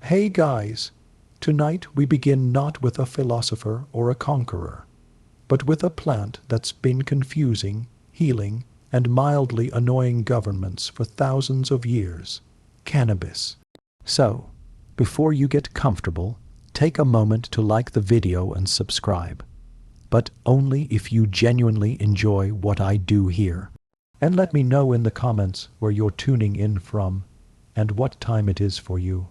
Hey guys, tonight we begin not with a philosopher or a conqueror, but with a plant that's been confusing, healing, and mildly annoying governments for thousands of years. Cannabis. So, before you get comfortable, take a moment to like the video and subscribe. But only if you genuinely enjoy what I do here. And let me know in the comments where you're tuning in from and what time it is for you.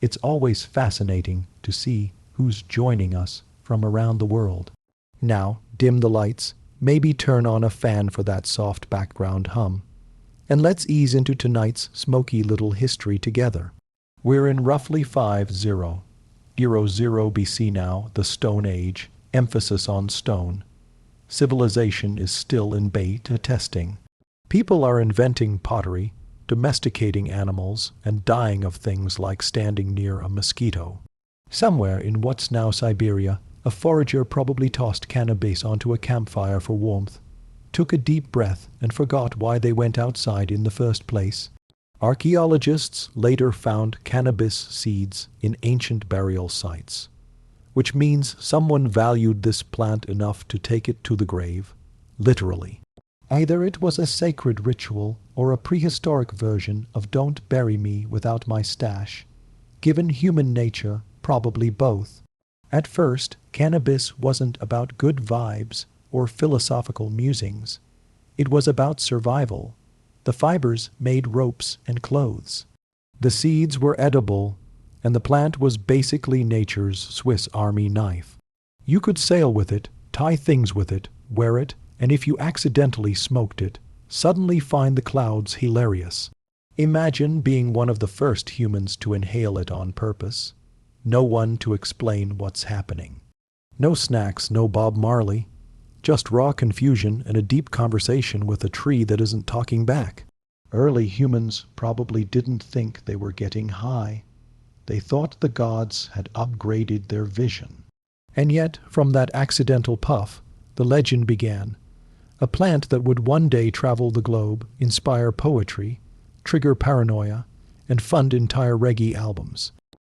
It's always fascinating to see who's joining us from around the world. Now, dim the lights, maybe turn on a fan for that soft background hum. And let's ease into tonight's smoky little history together. We're in roughly 50 BC now, the Stone Age, emphasis on stone. Civilization is still in beta testing. People are inventing pottery, domesticating animals, and dying of things like standing near a mosquito. Somewhere in what's now Siberia, a forager probably tossed cannabis onto a campfire for warmth, took a deep breath, and forgot why they went outside in the first place. Archaeologists later found cannabis seeds in ancient burial sites, which means someone valued this plant enough to take it to the grave, literally. Either it was a sacred ritual or a prehistoric version of "don't bury me without my stash." Given human nature, probably both. At first, cannabis wasn't about good vibes or philosophical musings. It was about survival. The fibers made ropes and clothes. The seeds were edible, and the plant was basically nature's Swiss Army knife. You could sail with it, tie things with it, wear it, and if you accidentally smoked it, suddenly find the clouds hilarious. Imagine being one of the first humans to inhale it on purpose. No one to explain what's happening. No snacks, no Bob Marley. Just raw confusion and a deep conversation with a tree that isn't talking back. Early humans probably didn't think they were getting high. They thought the gods had upgraded their vision. And yet, from that accidental puff, the legend began. A plant that would one day travel the globe, inspire poetry, trigger paranoia, and fund entire reggae albums.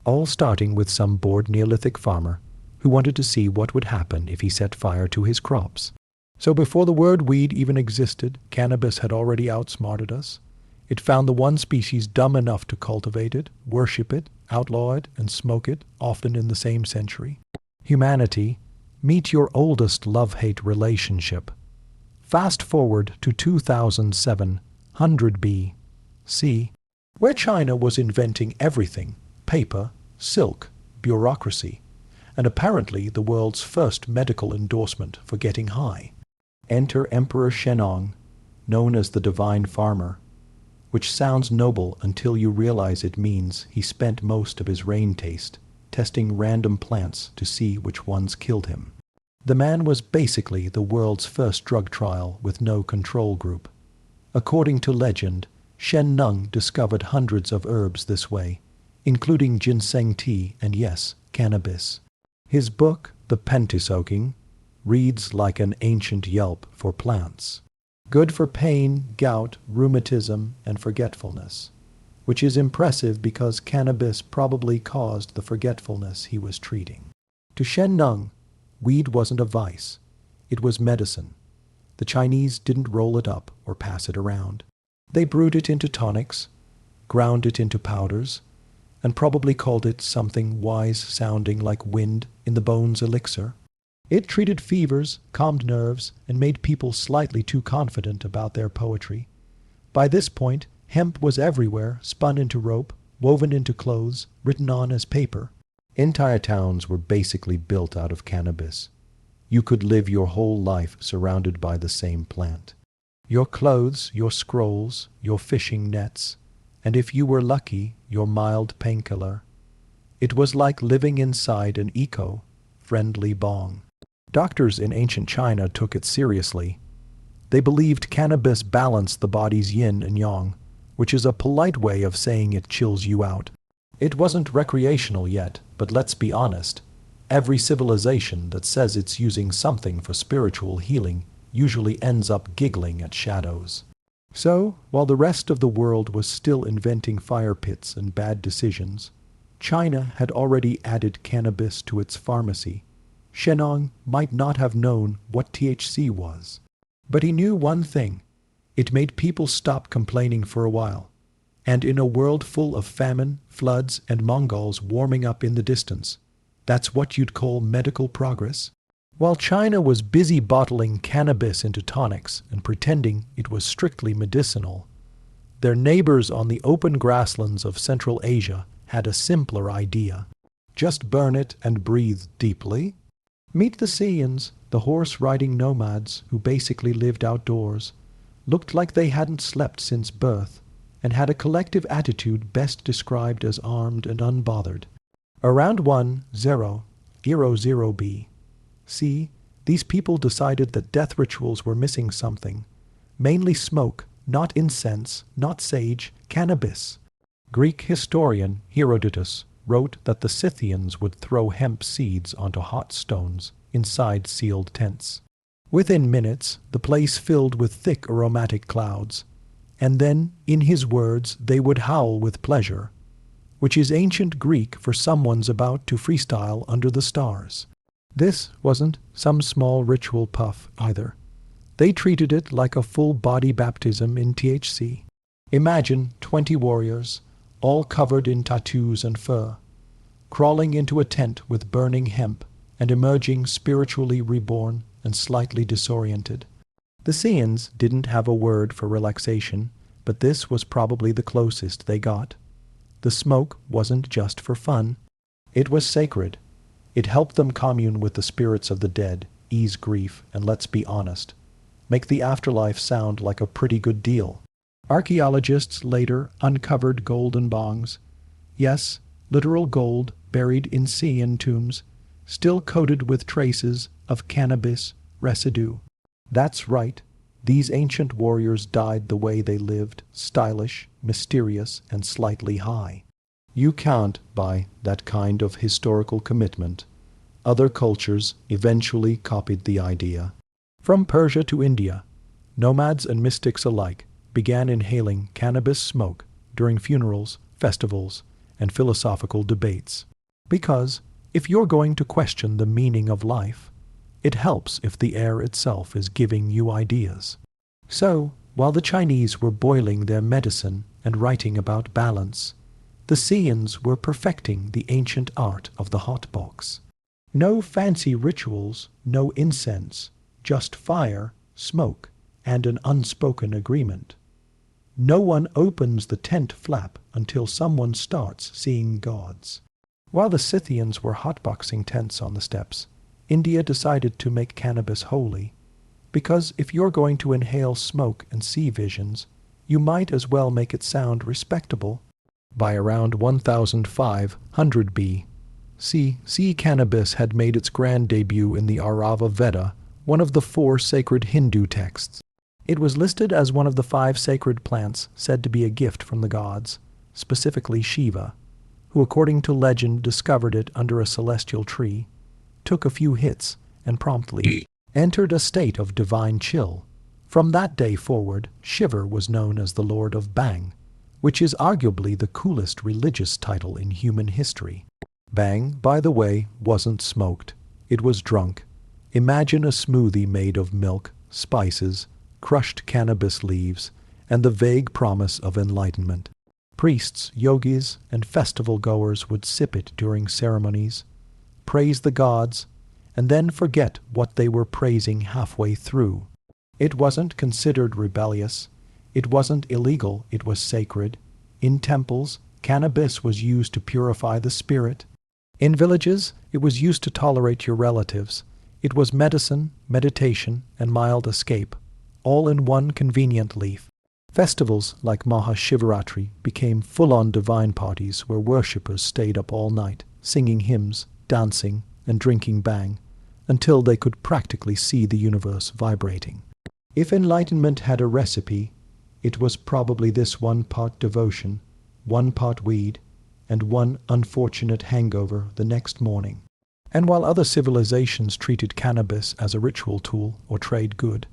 All starting with some bored Neolithic farmer who wanted to see what would happen if he set fire to his crops. So before the word weed even existed, cannabis had already outsmarted us. It found the one species dumb enough to cultivate it, worship it, outlaw it, and smoke it, often in the same century. Humanity, meet your oldest love-hate relationship. Fast forward to 2700 BC, where China was inventing everything: paper, silk, bureaucracy, and apparently the world's first medical endorsement for getting high. Enter Emperor Shennong, known as the Divine Farmer, which sounds noble until you realize it means he spent most of his rain taste testing random plants to see which ones killed him. The man was basically the world's first drug trial with no control group. According to legend, Shen Nung discovered hundreds of herbs this way, including ginseng tea and, yes, cannabis. His book, The Pentisoking, reads like an ancient Yelp for plants. Good for pain, gout, rheumatism, and forgetfulness, which is impressive because cannabis probably caused the forgetfulness he was treating. To Shen Nung, weed wasn't a vice. It was medicine. The Chinese didn't roll it up or pass it around. They brewed it into tonics, ground it into powders, and probably called it something wise-sounding like wind in the bones elixir. It treated fevers, calmed nerves, and made people slightly too confident about their poetry. By this point, hemp was everywhere, spun into rope, woven into clothes, written on as paper. Entire towns were basically built out of cannabis. You could live your whole life surrounded by the same plant. Your clothes, your scrolls, your fishing nets, and if you were lucky, your mild painkiller. It was like living inside an eco-friendly bong. Doctors in ancient China took it seriously. They believed cannabis balanced the body's yin and yang, which is a polite way of saying it chills you out. It wasn't recreational yet, but let's be honest. Every civilization that says it's using something for spiritual healing usually ends up giggling at shadows. So, while the rest of the world was still inventing fire pits and bad decisions, China had already added cannabis to its pharmacy. Shennong might not have known what THC was, but he knew one thing. It made people stop complaining for a while. And in a world full of famine, floods, and Mongols warming up in the distance, that's what you'd call medical progress? While China was busy bottling cannabis into tonics and pretending it was strictly medicinal, their neighbors on the open grasslands of Central Asia had a simpler idea. Just burn it and breathe deeply. Meet the Sians, the horse-riding nomads who basically lived outdoors, looked like they hadn't slept since birth, and had a collective attitude best described as armed and unbothered. Around 1000 B.C., these people decided that death rituals were missing something, mainly smoke, not incense, not sage, cannabis. Greek historian Herodotus wrote that the Scythians would throw hemp seeds onto hot stones inside sealed tents. Within minutes, the place filled with thick aromatic clouds, and then, in his words, they would howl with pleasure, which is ancient Greek for someone's about to freestyle under the stars. This wasn't some small ritual puff either. They treated it like a full-body baptism in THC. Imagine 20 warriors, all covered in tattoos and fur, crawling into a tent with burning hemp and emerging spiritually reborn and slightly disoriented. The Sians didn't have a word for relaxation, but this was probably the closest they got. The smoke wasn't just for fun. It was sacred. It helped them commune with the spirits of the dead, ease grief, and let's be honest, make the afterlife sound like a pretty good deal. Archaeologists later uncovered golden bongs. Yes, literal gold buried in Sian tombs, still coated with traces of cannabis residue. That's right, these ancient warriors died the way they lived, stylish, mysterious, and slightly high. You can't buy that kind of historical commitment. Other cultures eventually copied the idea. From Persia to India, nomads and mystics alike began inhaling cannabis smoke during funerals, festivals, and philosophical debates. Because if you're going to question the meaning of life, it helps if the air itself is giving you ideas. So, while the Chinese were boiling their medicine and writing about balance, the Sians were perfecting the ancient art of the hot box. No fancy rituals, no incense, just fire, smoke, and an unspoken agreement. No one opens the tent flap until someone starts seeing gods. While the Scythians were hotboxing tents on the steppes, India decided to make cannabis holy, because if you're going to inhale smoke and see visions, you might as well make it sound respectable. By around 1500 B.C., cannabis had made its grand debut in the Arava Veda, one of the 4 sacred Hindu texts. It was listed as one of the 5 sacred plants said to be a gift from the gods, specifically Shiva, who according to legend discovered it under a celestial tree, took a few hits, and promptly entered a state of divine chill. From that day forward, Shiva was known as the Lord of Bang, which is arguably the coolest religious title in human history. Bang, by the way, wasn't smoked. It was drunk. Imagine a smoothie made of milk, spices, crushed cannabis leaves, and the vague promise of enlightenment. Priests, yogis, and festival-goers would sip it during ceremonies, praise the gods, and then forget what they were praising halfway through. It wasn't considered rebellious. It wasn't illegal. It was sacred. In temples, cannabis was used to purify the spirit. In villages, it was used to tolerate your relatives. It was medicine, meditation, and mild escape, all in one convenient leaf. Festivals like Mahashivaratri became full-on divine parties where worshippers stayed up all night, singing hymns, dancing, and drinking bang, until they could practically see the universe vibrating. If enlightenment had a recipe, it was probably this: 1 part devotion, 1 part weed, and 1 unfortunate hangover the next morning. And while other civilizations treated cannabis as a ritual tool or trade good,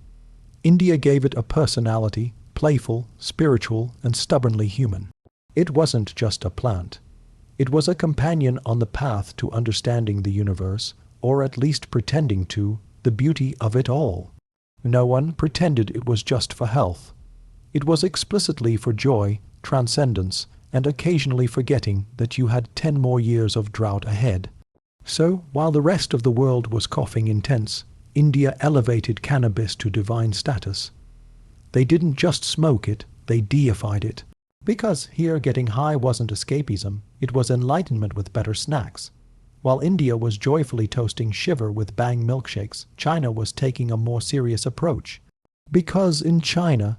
India gave it a personality, playful, spiritual, and stubbornly human. It wasn't just a plant. It was a companion on the path to understanding the universe, or at least pretending to, the beauty of it all. No one pretended it was just for health. It was explicitly for joy, transcendence, and occasionally forgetting that you had 10 more years of drought ahead. So, while the rest of the world was coughing intense, India elevated cannabis to divine status. They didn't just smoke it, they deified it. Because here getting high wasn't escapism, it was enlightenment with better snacks. While India was joyfully toasting shiver with bang milkshakes, China was taking a more serious approach. Because in China,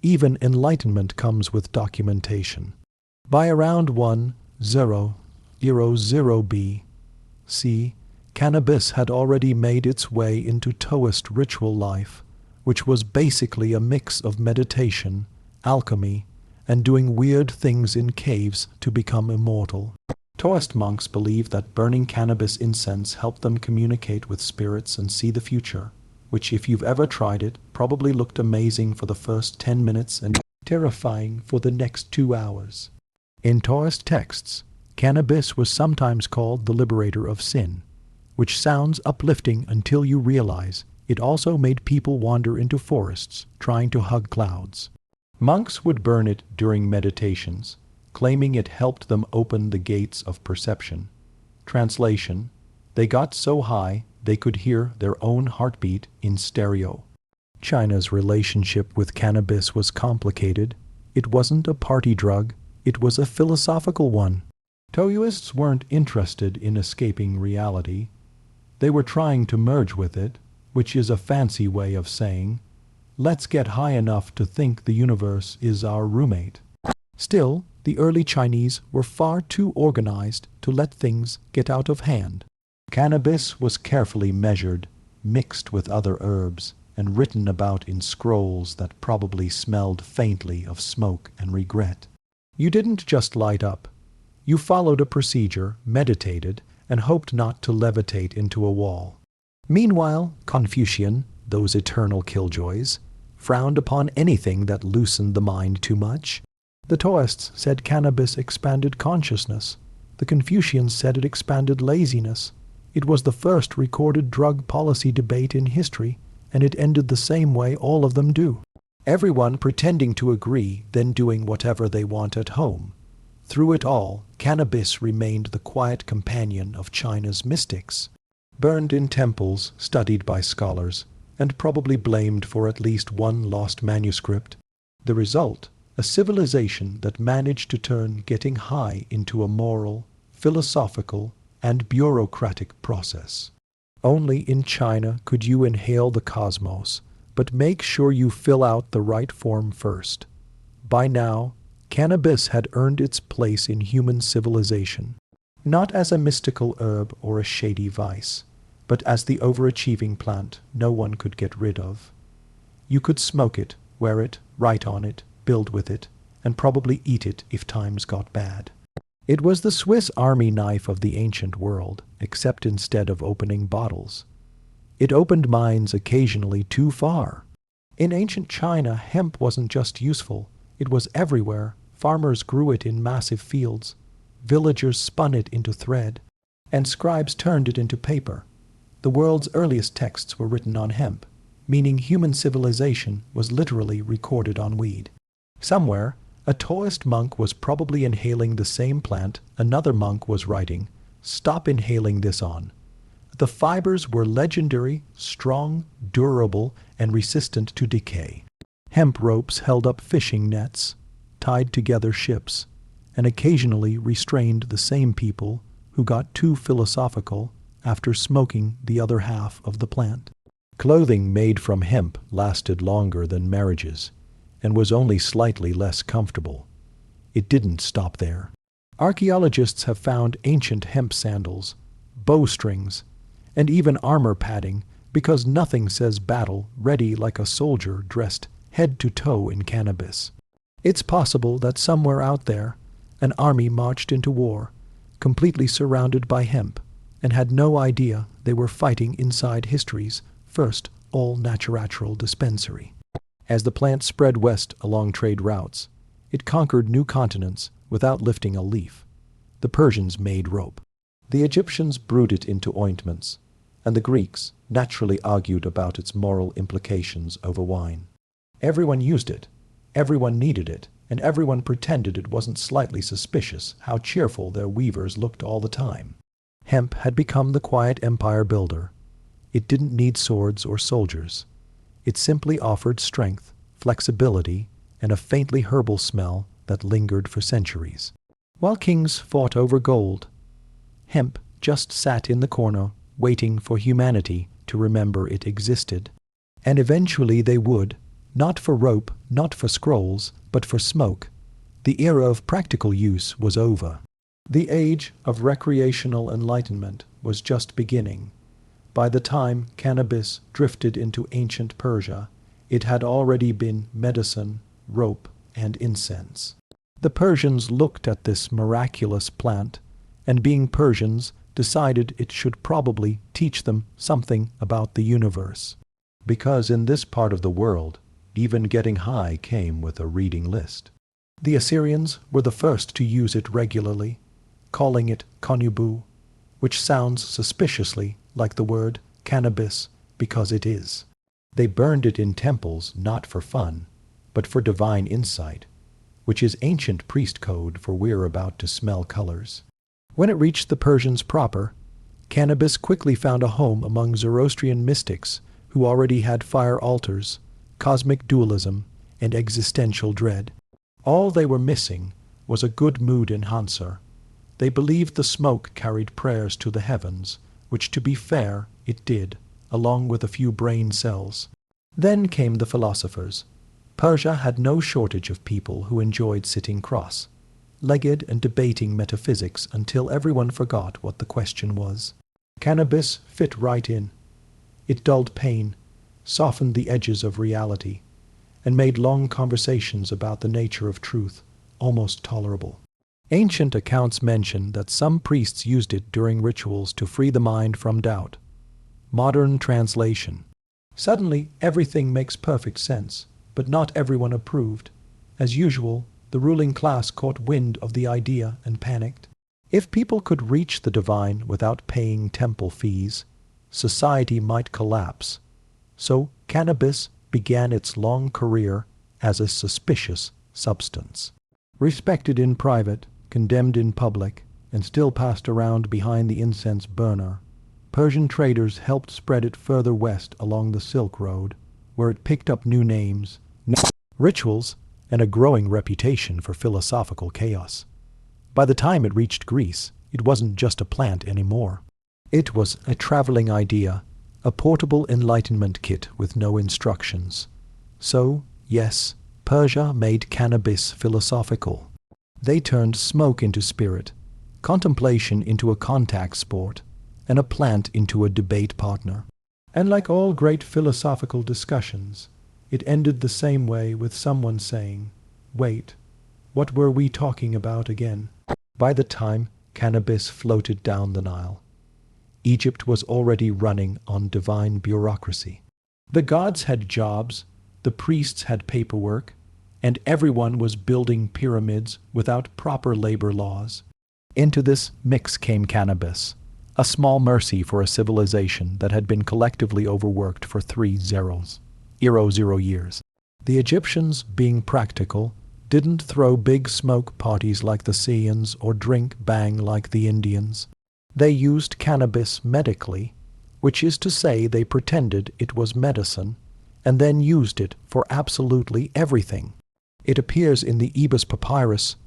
even enlightenment comes with documentation. By around 1000 BC, cannabis had already made its way into Taoist ritual life, which was basically a mix of meditation, alchemy, and doing weird things in caves to become immortal. Taoist monks believed that burning cannabis incense helped them communicate with spirits and see the future, which, if you've ever tried it, probably looked amazing for the first 10 minutes and terrifying for the next 2 hours. In Taoist texts, cannabis was sometimes called the liberator of sin, which sounds uplifting until you realize it also made people wander into forests trying to hug clouds. Monks would burn it during meditations, claiming it helped them open the gates of perception. Translation: they got so high they could hear their own heartbeat in stereo. China's relationship with cannabis was complicated. It wasn't a party drug, it was a philosophical one. Taoists weren't interested in escaping reality. They were trying to merge with it, which is a fancy way of saying, let's get high enough to think the universe is our roommate. Still, the early Chinese were far too organized to let things get out of hand. Cannabis was carefully measured, mixed with other herbs, and written about in scrolls that probably smelled faintly of smoke and regret. You didn't just light up. You followed a procedure, meditated, and hoped not to levitate into a wall. Meanwhile, Confucian, those eternal killjoys, frowned upon anything that loosened the mind too much. The Taoists said cannabis expanded consciousness. The Confucians said it expanded laziness. It was the first recorded drug policy debate in history, and it ended the same way all of them do. Everyone pretending to agree, then doing whatever they want at home. Through it all, cannabis remained the quiet companion of China's mystics. Burned in temples, studied by scholars, and probably blamed for at least one lost manuscript. The result, a civilization that managed to turn getting high into a moral, philosophical, and bureaucratic process. Only in China could you inhale the cosmos, but make sure you fill out the right form first. By now, cannabis had earned its place in human civilization, not as a mystical herb or a shady vice, but as the overachieving plant no one could get rid of. You could smoke it, wear it, write on it, build with it, and probably eat it if times got bad. It was the Swiss Army knife of the ancient world, except instead of opening bottles. It opened minds occasionally too far. In ancient China, hemp wasn't just useful, it was everywhere. Farmers grew it in massive fields. Villagers spun it into thread, and scribes turned it into paper. The world's earliest texts were written on hemp, meaning human civilization was literally recorded on weed. Somewhere, a Taoist monk was probably inhaling the same plant another monk was writing, "Stop inhaling this on." The fibers were legendary, strong, durable, and resistant to decay. Hemp ropes held up fishing nets, tied together ships, and occasionally restrained the same people who got too philosophical after smoking the other half of the plant. Clothing made from hemp lasted longer than marriages, and was only slightly less comfortable. It didn't stop there. Archaeologists have found ancient hemp sandals, bowstrings, and even armor padding, because nothing says battle ready like a soldier dressed head to toe in cannabis. It's possible that somewhere out there, an army marched into war, completely surrounded by hemp, and had no idea they were fighting inside history's first all-natural dispensary. As the plant spread west along trade routes, it conquered new continents without lifting a leaf. The Persians made rope. The Egyptians brewed it into ointments, and the Greeks naturally argued about its moral implications over wine. Everyone used it, everyone needed it, and everyone pretended it wasn't slightly suspicious how cheerful their weavers looked all the time. Hemp had become the quiet empire builder. It didn't need swords or soldiers. It simply offered strength, flexibility, and a faintly herbal smell that lingered for centuries. While kings fought over gold, hemp just sat in the corner, waiting for humanity to remember it existed. And eventually they would, not for rope, not for scrolls, but for smoke. The era of practical use was over. The age of recreational enlightenment was just beginning. By the time cannabis drifted into ancient Persia, it had already been medicine, rope, and incense. The Persians looked at this miraculous plant, and being Persians, decided it should probably teach them something about the universe. Because in this part of the world, even getting high came with a reading list. The Assyrians were the first to use it regularly, calling it konubu, which sounds suspiciously like the word cannabis because it is. They burned it in temples not for fun, but for divine insight, which is ancient priest code for we're about to smell colors. When it reached the Persians proper, cannabis quickly found a home among Zoroastrian mystics who already had fire altars, cosmic dualism, and existential dread. All they were missing was a good mood enhancer. They believed the smoke carried prayers to the heavens, which, to be fair, it did, along with a few brain cells. Then came the philosophers. Persia had no shortage of people who enjoyed sitting cross-legged and debating metaphysics until everyone forgot what the question was. Cannabis fit right in. It dulled pain, softened the edges of reality, and made long conversations about the nature of truth almost tolerable. Ancient accounts mention that some priests used it during rituals to free the mind from doubt. Modern translation. Suddenly, everything makes perfect sense, but not everyone approved. As usual, the ruling class caught wind of the idea and panicked. If people could reach the divine without paying temple fees, society might collapse. So cannabis began its long career as a suspicious substance. Respected in private, condemned in public, and still passed around behind the incense burner, Persian traders helped spread it further west along the Silk Road, where it picked up new names, rituals, and a growing reputation for philosophical chaos. By the time it reached Greece, it wasn't just a plant anymore. It was a traveling idea, a portable enlightenment kit with no instructions. So, yes, Persia made cannabis philosophical. They turned smoke into spirit, contemplation into a contact sport, and a plant into a debate partner. And like all great philosophical discussions, it ended the same way with someone saying, "Wait, what were we talking about again?" By the time cannabis floated down the Nile, Egypt was already running on divine bureaucracy. The gods had jobs, the priests had paperwork, and everyone was building pyramids without proper labor laws. Into this mix came cannabis, a small mercy for a civilization that had been collectively overworked for 0 years. The Egyptians, being practical, didn't throw big smoke parties like the Syrians or drink bang like the Indians. They used cannabis medically, which is to say they pretended it was medicine, and then used it for absolutely everything. It appears in the Ebers Papyrus,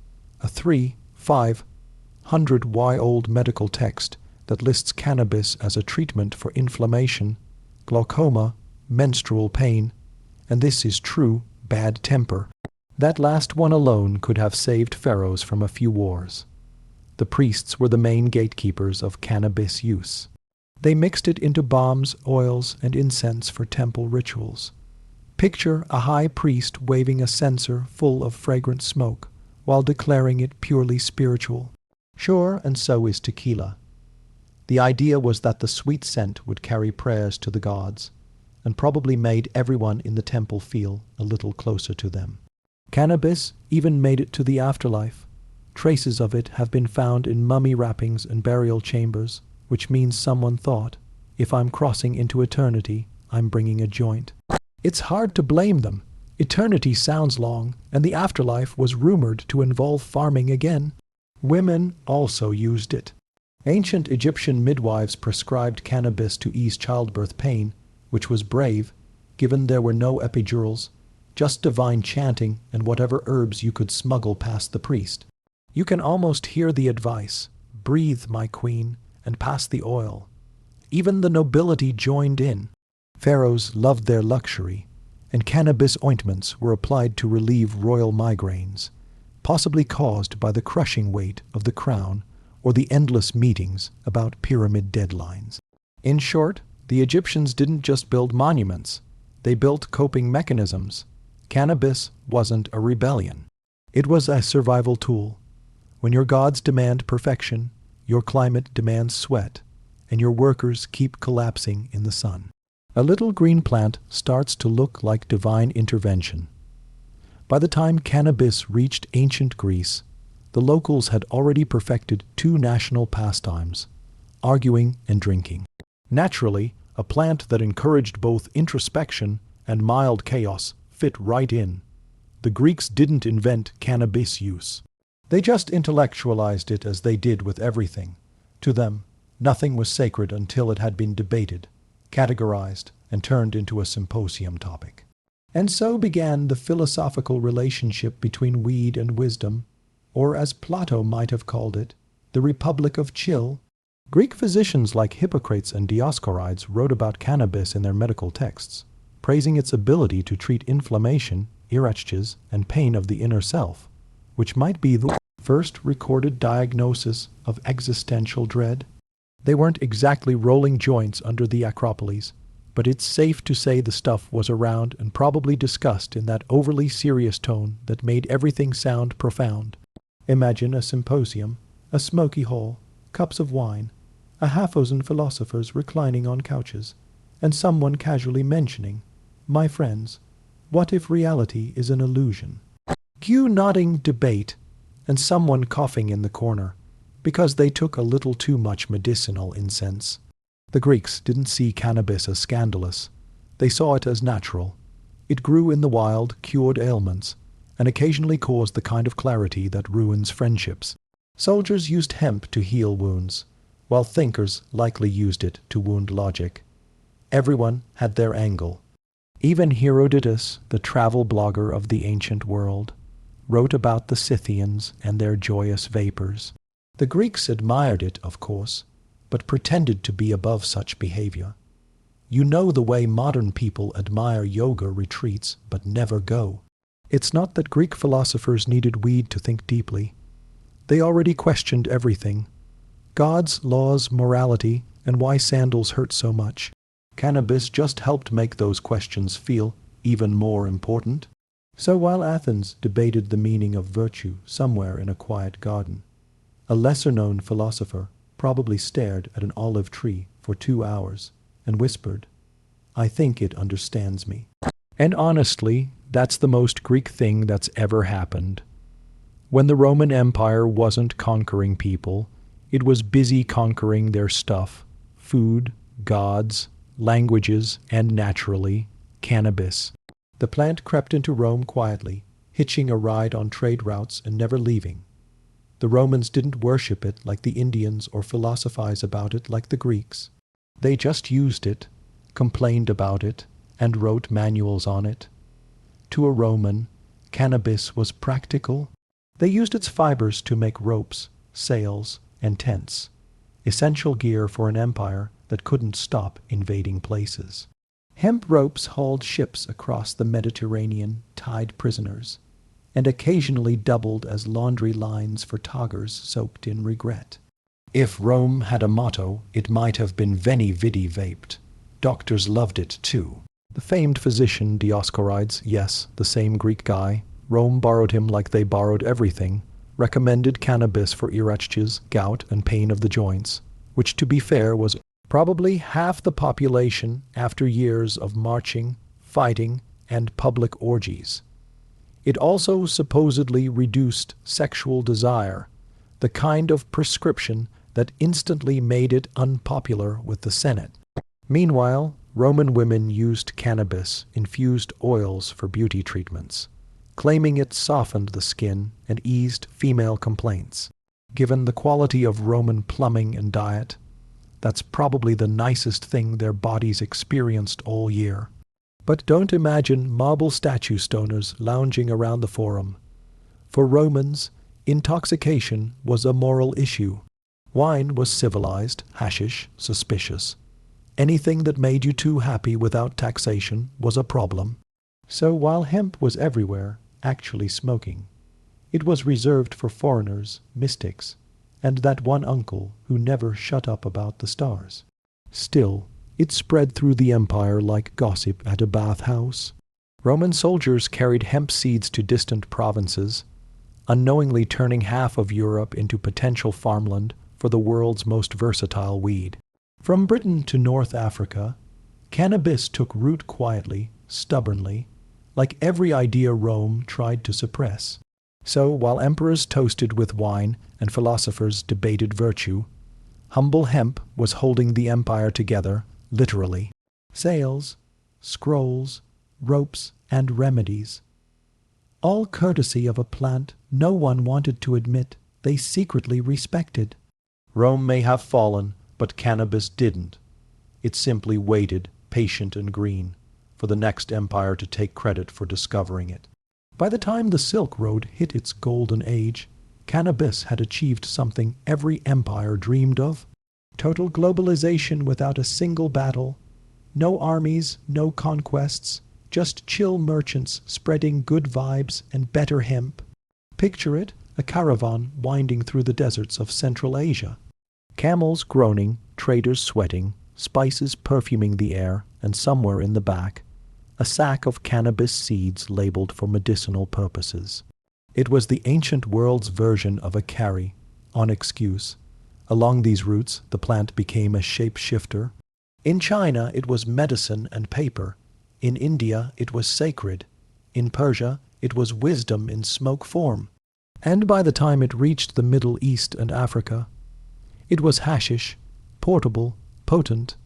a 3,500-year-old medical text that lists cannabis as a treatment for inflammation, glaucoma, menstrual pain, and this is true bad temper. That last one alone could have saved pharaohs from a few wars. The priests were the main gatekeepers of cannabis use. They mixed it into balms, oils, and incense for temple rituals. Picture a high priest waving a censer full of fragrant smoke while declaring it purely spiritual. Sure, and so is tequila. The idea was that the sweet scent would carry prayers to the gods, and probably made everyone in the temple feel a little closer to them. Cannabis even made it to the afterlife. Traces of it have been found in mummy wrappings and burial chambers, which means someone thought, if I'm crossing into eternity, I'm bringing a joint. It's hard to blame them. Eternity sounds long, and the afterlife was rumored to involve farming again. Women also used it. Ancient Egyptian midwives prescribed cannabis to ease childbirth pain, which was brave, given there were no epidurals, just divine chanting and whatever herbs you could smuggle past the priest. You can almost hear the advice, breathe, my queen, and pass the oil. Even the nobility joined in. Pharaohs loved their luxury, and cannabis ointments were applied to relieve royal migraines, possibly caused by the crushing weight of the crown or the endless meetings about pyramid deadlines. In short, the Egyptians didn't just build monuments, they built coping mechanisms. Cannabis wasn't a rebellion. It was a survival tool. When your gods demand perfection, your climate demands sweat, and your workers keep collapsing in the sun. A little green plant starts to look like divine intervention. By the time cannabis reached ancient Greece, the locals had already perfected two national pastimes, arguing and drinking. Naturally, a plant that encouraged both introspection and mild chaos fit right in. The Greeks didn't invent cannabis use. They just intellectualized it as they did with everything. To them, nothing was sacred until it had been debated, categorized, and turned into a symposium topic. And so began the philosophical relationship between weed and wisdom, or as Plato might have called it, the Republic of Chill. Greek physicians like Hippocrates and Dioscorides wrote about cannabis in their medical texts, praising its ability to treat inflammation, irachtes, and pain of the inner self, which might be the first recorded diagnosis of existential dread. They weren't exactly rolling joints under the Acropolis, but it's safe to say the stuff was around and probably discussed in that overly serious tone that made everything sound profound. Imagine a symposium, a smoky hall, cups of wine, a half-dozen philosophers reclining on couches, and someone casually mentioning, "My friends, what if reality is an illusion?" Cue nodding debate, and someone coughing in the corner, because they took a little too much medicinal incense. The Greeks didn't see cannabis as scandalous. They saw it as natural. It grew in the wild, cured ailments, and occasionally caused the kind of clarity that ruins friendships. Soldiers used hemp to heal wounds, while thinkers likely used it to wound logic. Everyone had their angle. Even Herodotus, the travel blogger of the ancient world, wrote about the Scythians and their joyous vapors. The Greeks admired it, of course, but pretended to be above such behavior. You know the way modern people admire yoga retreats but never go. It's not that Greek philosophers needed weed to think deeply. They already questioned everything. Gods, laws, morality, and why sandals hurt so much. Cannabis just helped make those questions feel even more important. So while Athens debated the meaning of virtue somewhere in a quiet garden, a lesser-known philosopher probably stared at an olive tree for 2 hours and whispered, "I think it understands me." And honestly, that's the most Greek thing that's ever happened. When the Roman Empire wasn't conquering people, it was busy conquering their stuff, food, gods, languages, and naturally, cannabis. The plant crept into Rome quietly, hitching a ride on trade routes and never leaving. The Romans didn't worship it like the Indians or philosophize about it like the Greeks. They just used it, complained about it, and wrote manuals on it. To a Roman, cannabis was practical. They used its fibers to make ropes, sails, and tents, essential gear for an empire that couldn't stop invading places. Hemp ropes hauled ships across the Mediterranean, tied prisoners, and occasionally doubled as laundry lines for toggers soaked in regret. If Rome had a motto, it might have been Veni Vidi Vaped. Doctors loved it too. The famed physician Dioscorides, yes, the same Greek guy, Rome borrowed him like they borrowed everything, recommended cannabis for irachtes, gout, and pain of the joints, which to be fair was probably half the population after years of marching, fighting, and public orgies. It also supposedly reduced sexual desire, the kind of prescription that instantly made it unpopular with the Senate. Meanwhile, Roman women used cannabis-infused oils for beauty treatments, claiming it softened the skin and eased female complaints. Given the quality of Roman plumbing and diet, that's probably the nicest thing their bodies experienced all year. But don't imagine marble statue stoners lounging around the forum. For Romans, intoxication was a moral issue. Wine was civilized, hashish, suspicious. Anything that made you too happy without taxation was a problem. So while hemp was everywhere, actually smoking, it was reserved for foreigners, mystics, and that one uncle who never shut up about the stars. Still, it spread through the empire like gossip at a bathhouse. Roman soldiers carried hemp seeds to distant provinces, unknowingly turning half of Europe into potential farmland for the world's most versatile weed. From Britain to North Africa, cannabis took root quietly, stubbornly, like every idea Rome tried to suppress. So, while emperors toasted with wine and philosophers debated virtue, humble hemp was holding the empire together, literally. Sails, scrolls, ropes, and remedies. All courtesy of a plant no one wanted to admit they secretly respected. Rome may have fallen, but cannabis didn't. It simply waited, patient and green, for the next empire to take credit for discovering it. By the time the Silk Road hit its golden age, cannabis had achieved something every empire dreamed of. Total globalization without a single battle. No armies, no conquests, just chill merchants spreading good vibes and better hemp. Picture it, a caravan winding through the deserts of Central Asia. Camels groaning, traders sweating, spices perfuming the air, and somewhere in the back, a sack of cannabis seeds labeled for medicinal purposes. It was the ancient world's version of a carry, on excuse. Along these routes, the plant became a shapeshifter. In China, it was medicine and paper. In India, it was sacred. In Persia, it was wisdom in smoke form. And by the time it reached the Middle East and Africa, it was hashish, portable, potent,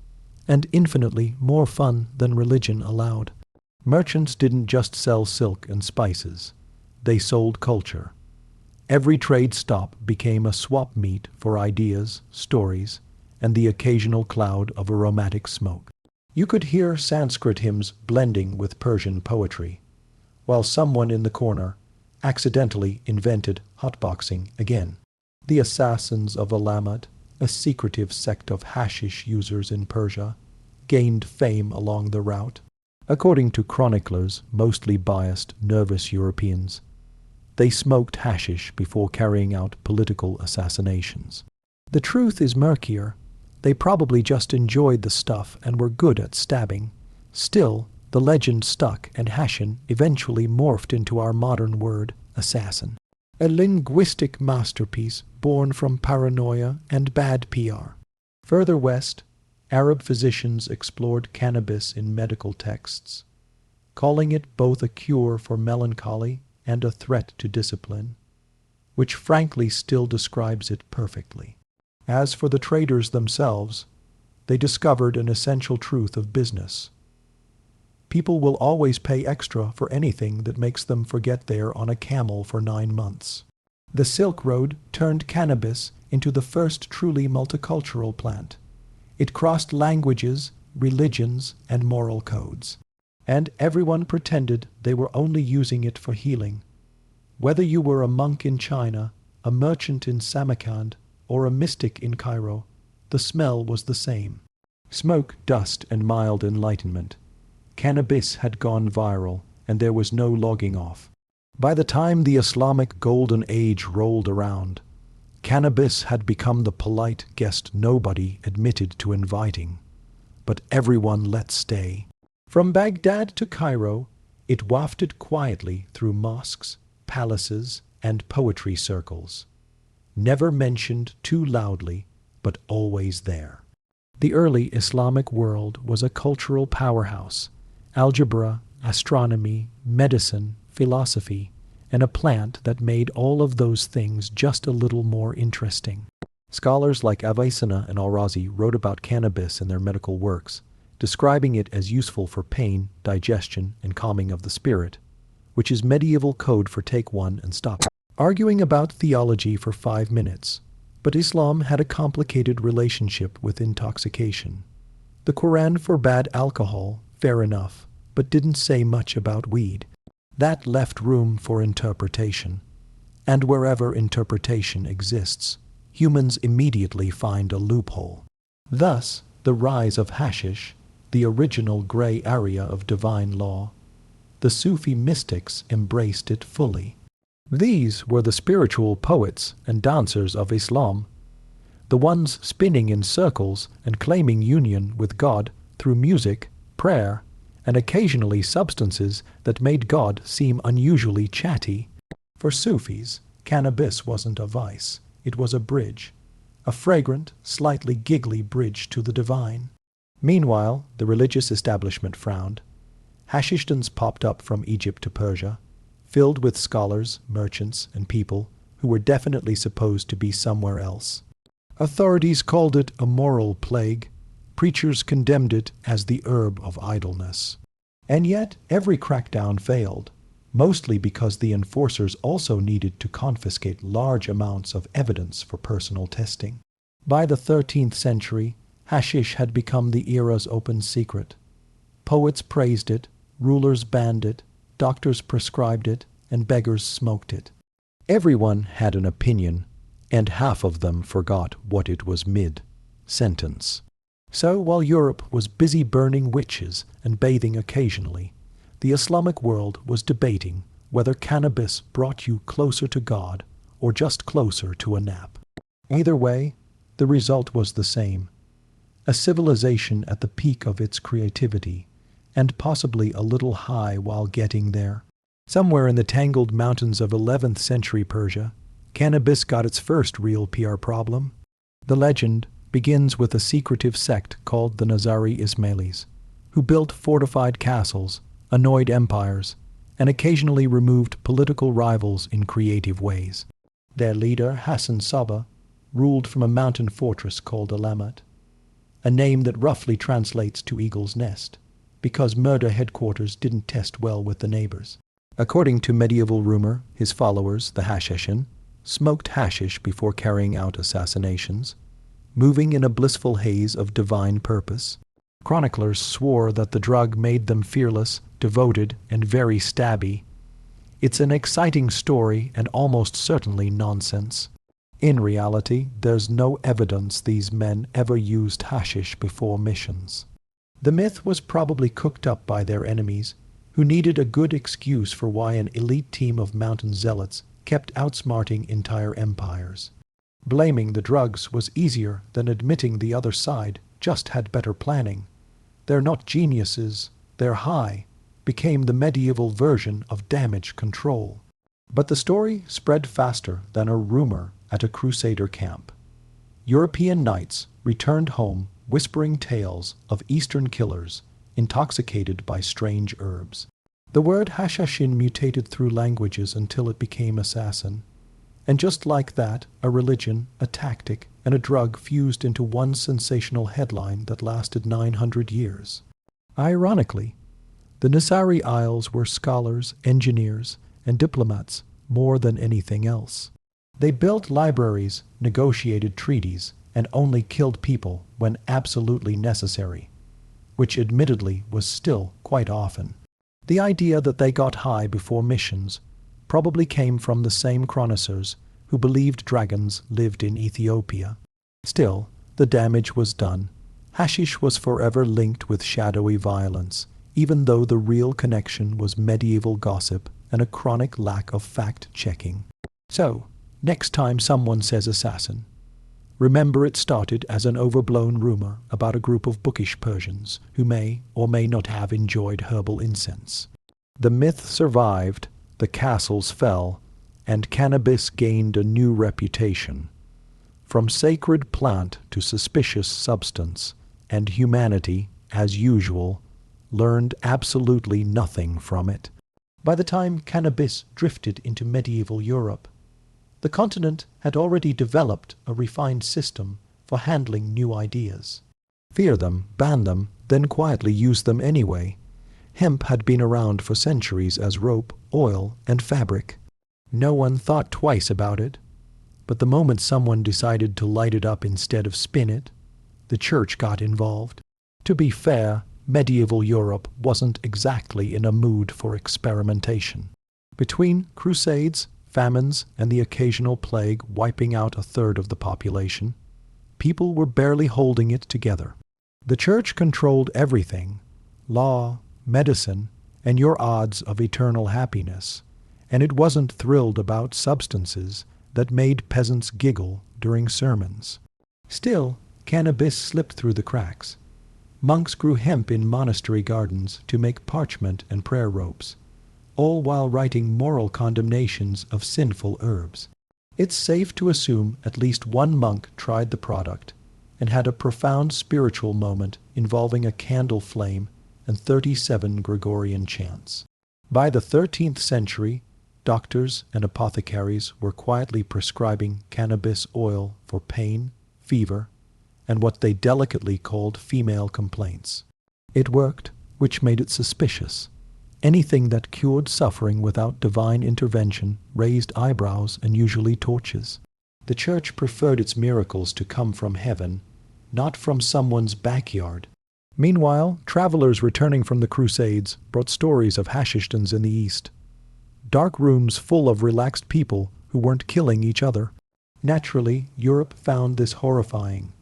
and infinitely more fun than religion allowed. Merchants didn't just sell silk and spices. They sold culture. Every trade stop became a swap meet for ideas, stories, and the occasional cloud of aromatic smoke. You could hear Sanskrit hymns blending with Persian poetry, while someone in the corner accidentally invented hotboxing again. The assassins of Alamat, a secretive sect of hashish users in Persia, gained fame along the route. According to chroniclers, mostly biased, nervous Europeans, they smoked hashish before carrying out political assassinations. The truth is murkier. They probably just enjoyed the stuff and were good at stabbing. Still, the legend stuck, and hashin eventually morphed into our modern word, assassin. A linguistic masterpiece born from paranoia and bad PR. Further west, Arab physicians explored cannabis in medical texts, calling it both a cure for melancholy and a threat to discipline, which frankly still describes it perfectly. As for the traders themselves, they discovered an essential truth of business. People will always pay extra for anything that makes them forget they're on a camel for 9 months. The Silk Road turned cannabis into the first truly multicultural plant. It crossed languages, religions, and moral codes. And everyone pretended they were only using it for healing. Whether you were a monk in China, a merchant in Samarkand, or a mystic in Cairo, the smell was the same. Smoke, dust, and mild enlightenment. Cannabis had gone viral, and there was no logging off. By the time the Islamic Golden Age rolled around, cannabis had become the polite guest nobody admitted to inviting, but everyone let stay. From Baghdad to Cairo, it wafted quietly through mosques, palaces, and poetry circles. Never mentioned too loudly, but always there. The early Islamic world was a cultural powerhouse. Algebra, astronomy, medicine, philosophy, and a plant that made all of those things just a little more interesting. Scholars like Avicenna and Al-Razi wrote about cannabis in their medical works, describing it as useful for pain, digestion, and calming of the spirit, which is medieval code for take one and stop. Arguing about theology for 5 minutes, but Islam had a complicated relationship with intoxication. The Quran forbade alcohol, fair enough, but didn't say much about weed. That left room for interpretation. And wherever interpretation exists, humans immediately find a loophole. Thus, the rise of hashish, the original gray area of divine law, the Sufi mystics embraced it fully. These were the spiritual poets and dancers of Islam, the ones spinning in circles and claiming union with God through music, prayer, and occasionally substances that made God seem unusually chatty. For Sufis, cannabis wasn't a vice, it was a bridge, a fragrant, slightly giggly bridge to the divine. Meanwhile, the religious establishment frowned. Hashishdoms popped up from Egypt to Persia, filled with scholars, merchants, and people who were definitely supposed to be somewhere else. Authorities called it a moral plague. Preachers condemned it as the herb of idleness. And yet, every crackdown failed, mostly because the enforcers also needed to confiscate large amounts of evidence for personal testing. By the 13th century, hashish had become the era's open secret. Poets praised it, rulers banned it, doctors prescribed it, and beggars smoked it. Everyone had an opinion, and half of them forgot what it was mid-sentence. So while Europe was busy burning witches and bathing occasionally, the Islamic world was debating whether cannabis brought you closer to God or just closer to a nap. Either way, the result was the same: a civilization at the peak of its creativity, and possibly a little high while getting there. Somewhere in the tangled mountains of 11th century Persia, cannabis got its first real PR problem. The legend begins with a secretive sect called the Nazari Ismailis, who built fortified castles, annoyed empires, and occasionally removed political rivals in creative ways. Their leader, Hassan Saba, ruled from a mountain fortress called Alamat, a name that roughly translates to Eagle's Nest, because murder headquarters didn't test well with the neighbors. According to medieval rumor, his followers, the Hashishin, smoked hashish before carrying out assassinations, moving in a blissful haze of divine purpose. Chroniclers swore that the drug made them fearless, devoted, and very stabby. It's an exciting story and almost certainly nonsense. In reality, there's no evidence these men ever used hashish before missions. The myth was probably cooked up by their enemies, who needed a good excuse for why an elite team of mountain zealots kept outsmarting entire empires. Blaming the drugs was easier than admitting the other side just had better planning. They're not geniuses, they're high, became the medieval version of damage control. But the story spread faster than a rumor at a crusader camp. European knights returned home whispering tales of Eastern killers intoxicated by strange herbs. The word Hashashin mutated through languages until it became assassin. And just like that, a religion, a tactic, and a drug fused into one sensational headline that lasted 900 years. Ironically, the Nasari Isles were scholars, engineers, and diplomats more than anything else. They built libraries, negotiated treaties, and only killed people when absolutely necessary, which admittedly was still quite often. The idea that they got high before missions probably came from the same chroniclers who believed dragons lived in Ethiopia. Still, the damage was done. Hashish was forever linked with shadowy violence, even though the real connection was medieval gossip and a chronic lack of fact-checking. So, next time someone says assassin, remember it started as an overblown rumor about a group of bookish Persians who may or may not have enjoyed herbal incense. The myth survived, the castles fell, and cannabis gained a new reputation. From sacred plant to suspicious substance, and humanity, as usual, learned absolutely nothing from it. By the time cannabis drifted into medieval Europe, the continent had already developed a refined system for handling new ideas. Fear them, ban them, then quietly use them anyway. Hemp had been around for centuries as rope, oil, and fabric. No one thought twice about it. But the moment someone decided to light it up instead of spin it, the church got involved. To be fair, medieval Europe wasn't exactly in a mood for experimentation. Between crusades, famines, and the occasional plague wiping out a third of the population, people were barely holding it together. The church controlled everything: law, medicine, and your odds of eternal happiness, and it wasn't thrilled about substances that made peasants giggle during sermons. Still, cannabis slipped through the cracks. Monks grew hemp in monastery gardens to make parchment and prayer ropes, all while writing moral condemnations of sinful herbs. It's safe to assume at least one monk tried the product and had a profound spiritual moment involving a candle flame and 37 Gregorian chants. By the 13th century, doctors and apothecaries were quietly prescribing cannabis oil for pain, fever, and what they delicately called female complaints. It worked, which made it suspicious. Anything that cured suffering without divine intervention raised eyebrows and usually torches. The church preferred its miracles to come from heaven, not from someone's backyard. Meanwhile, travelers returning from the Crusades brought stories of Hashistons in the East. Dark rooms full of relaxed people who weren't killing each other. Naturally, Europe found this horrifying.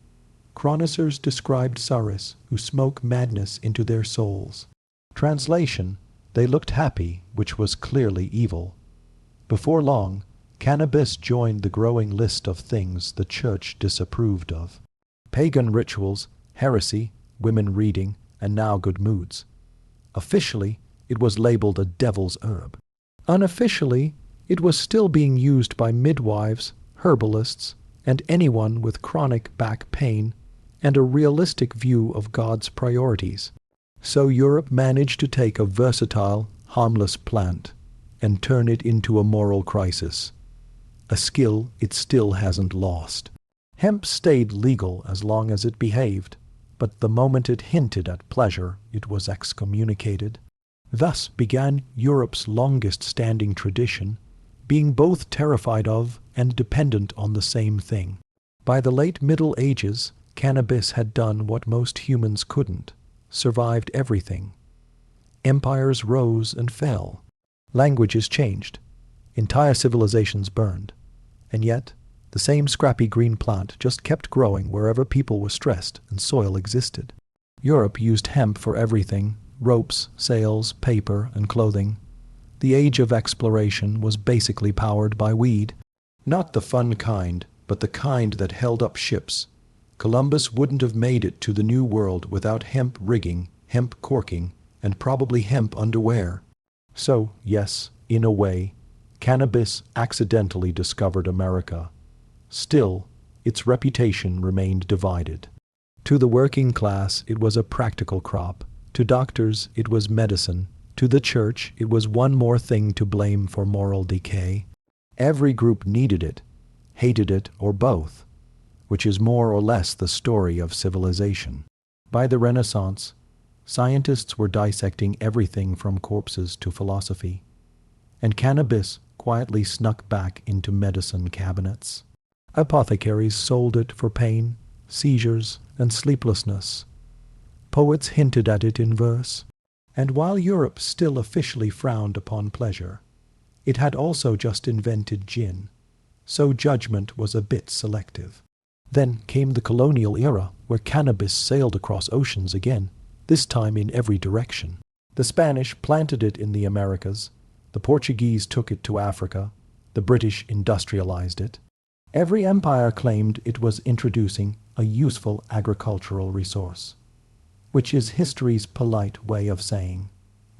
Chroniclers described Saris who smoke madness into their souls. Translation: they looked happy, which was clearly evil. Before long, cannabis joined the growing list of things the church disapproved of. Pagan rituals, heresy, women reading, and now good moods. Officially, it was labeled a devil's herb. Unofficially, it was still being used by midwives, herbalists, and anyone with chronic back pain and a realistic view of God's priorities. So Europe managed to take a versatile, harmless plant and turn it into a moral crisis, a skill it still hasn't lost. Hemp stayed legal as long as it behaved, but the moment it hinted at pleasure, it was excommunicated. Thus began Europe's longest-standing tradition, being both terrified of and dependent on the same thing. By the late Middle Ages, cannabis had done what most humans couldn't: survived everything. Empires rose and fell. Languages changed. Entire civilizations burned. And yet, the same scrappy green plant just kept growing wherever people were stressed and soil existed. Europe used hemp for everything: ropes, sails, paper, and clothing. The age of exploration was basically powered by weed. Not the fun kind, but the kind that held up ships. Columbus wouldn't have made it to the New World without hemp rigging, hemp corking, and probably hemp underwear. So, yes, in a way, cannabis accidentally discovered America. Still, its reputation remained divided. To the working class, it was a practical crop. To doctors, it was medicine. To the church, it was one more thing to blame for moral decay. Every group needed it, hated it, or both, which is more or less the story of civilization. By the Renaissance, scientists were dissecting everything from corpses to philosophy, and cannabis quietly snuck back into medicine cabinets. Apothecaries sold it for pain, seizures, and sleeplessness. Poets hinted at it in verse. And while Europe still officially frowned upon pleasure, it had also just invented gin, so judgment was a bit selective. Then came the colonial era, where cannabis sailed across oceans again, this time in every direction. The Spanish planted it in the Americas, the Portuguese took it to Africa, the British industrialized it. Every empire claimed it was introducing a useful agricultural resource, which is history's polite way of saying,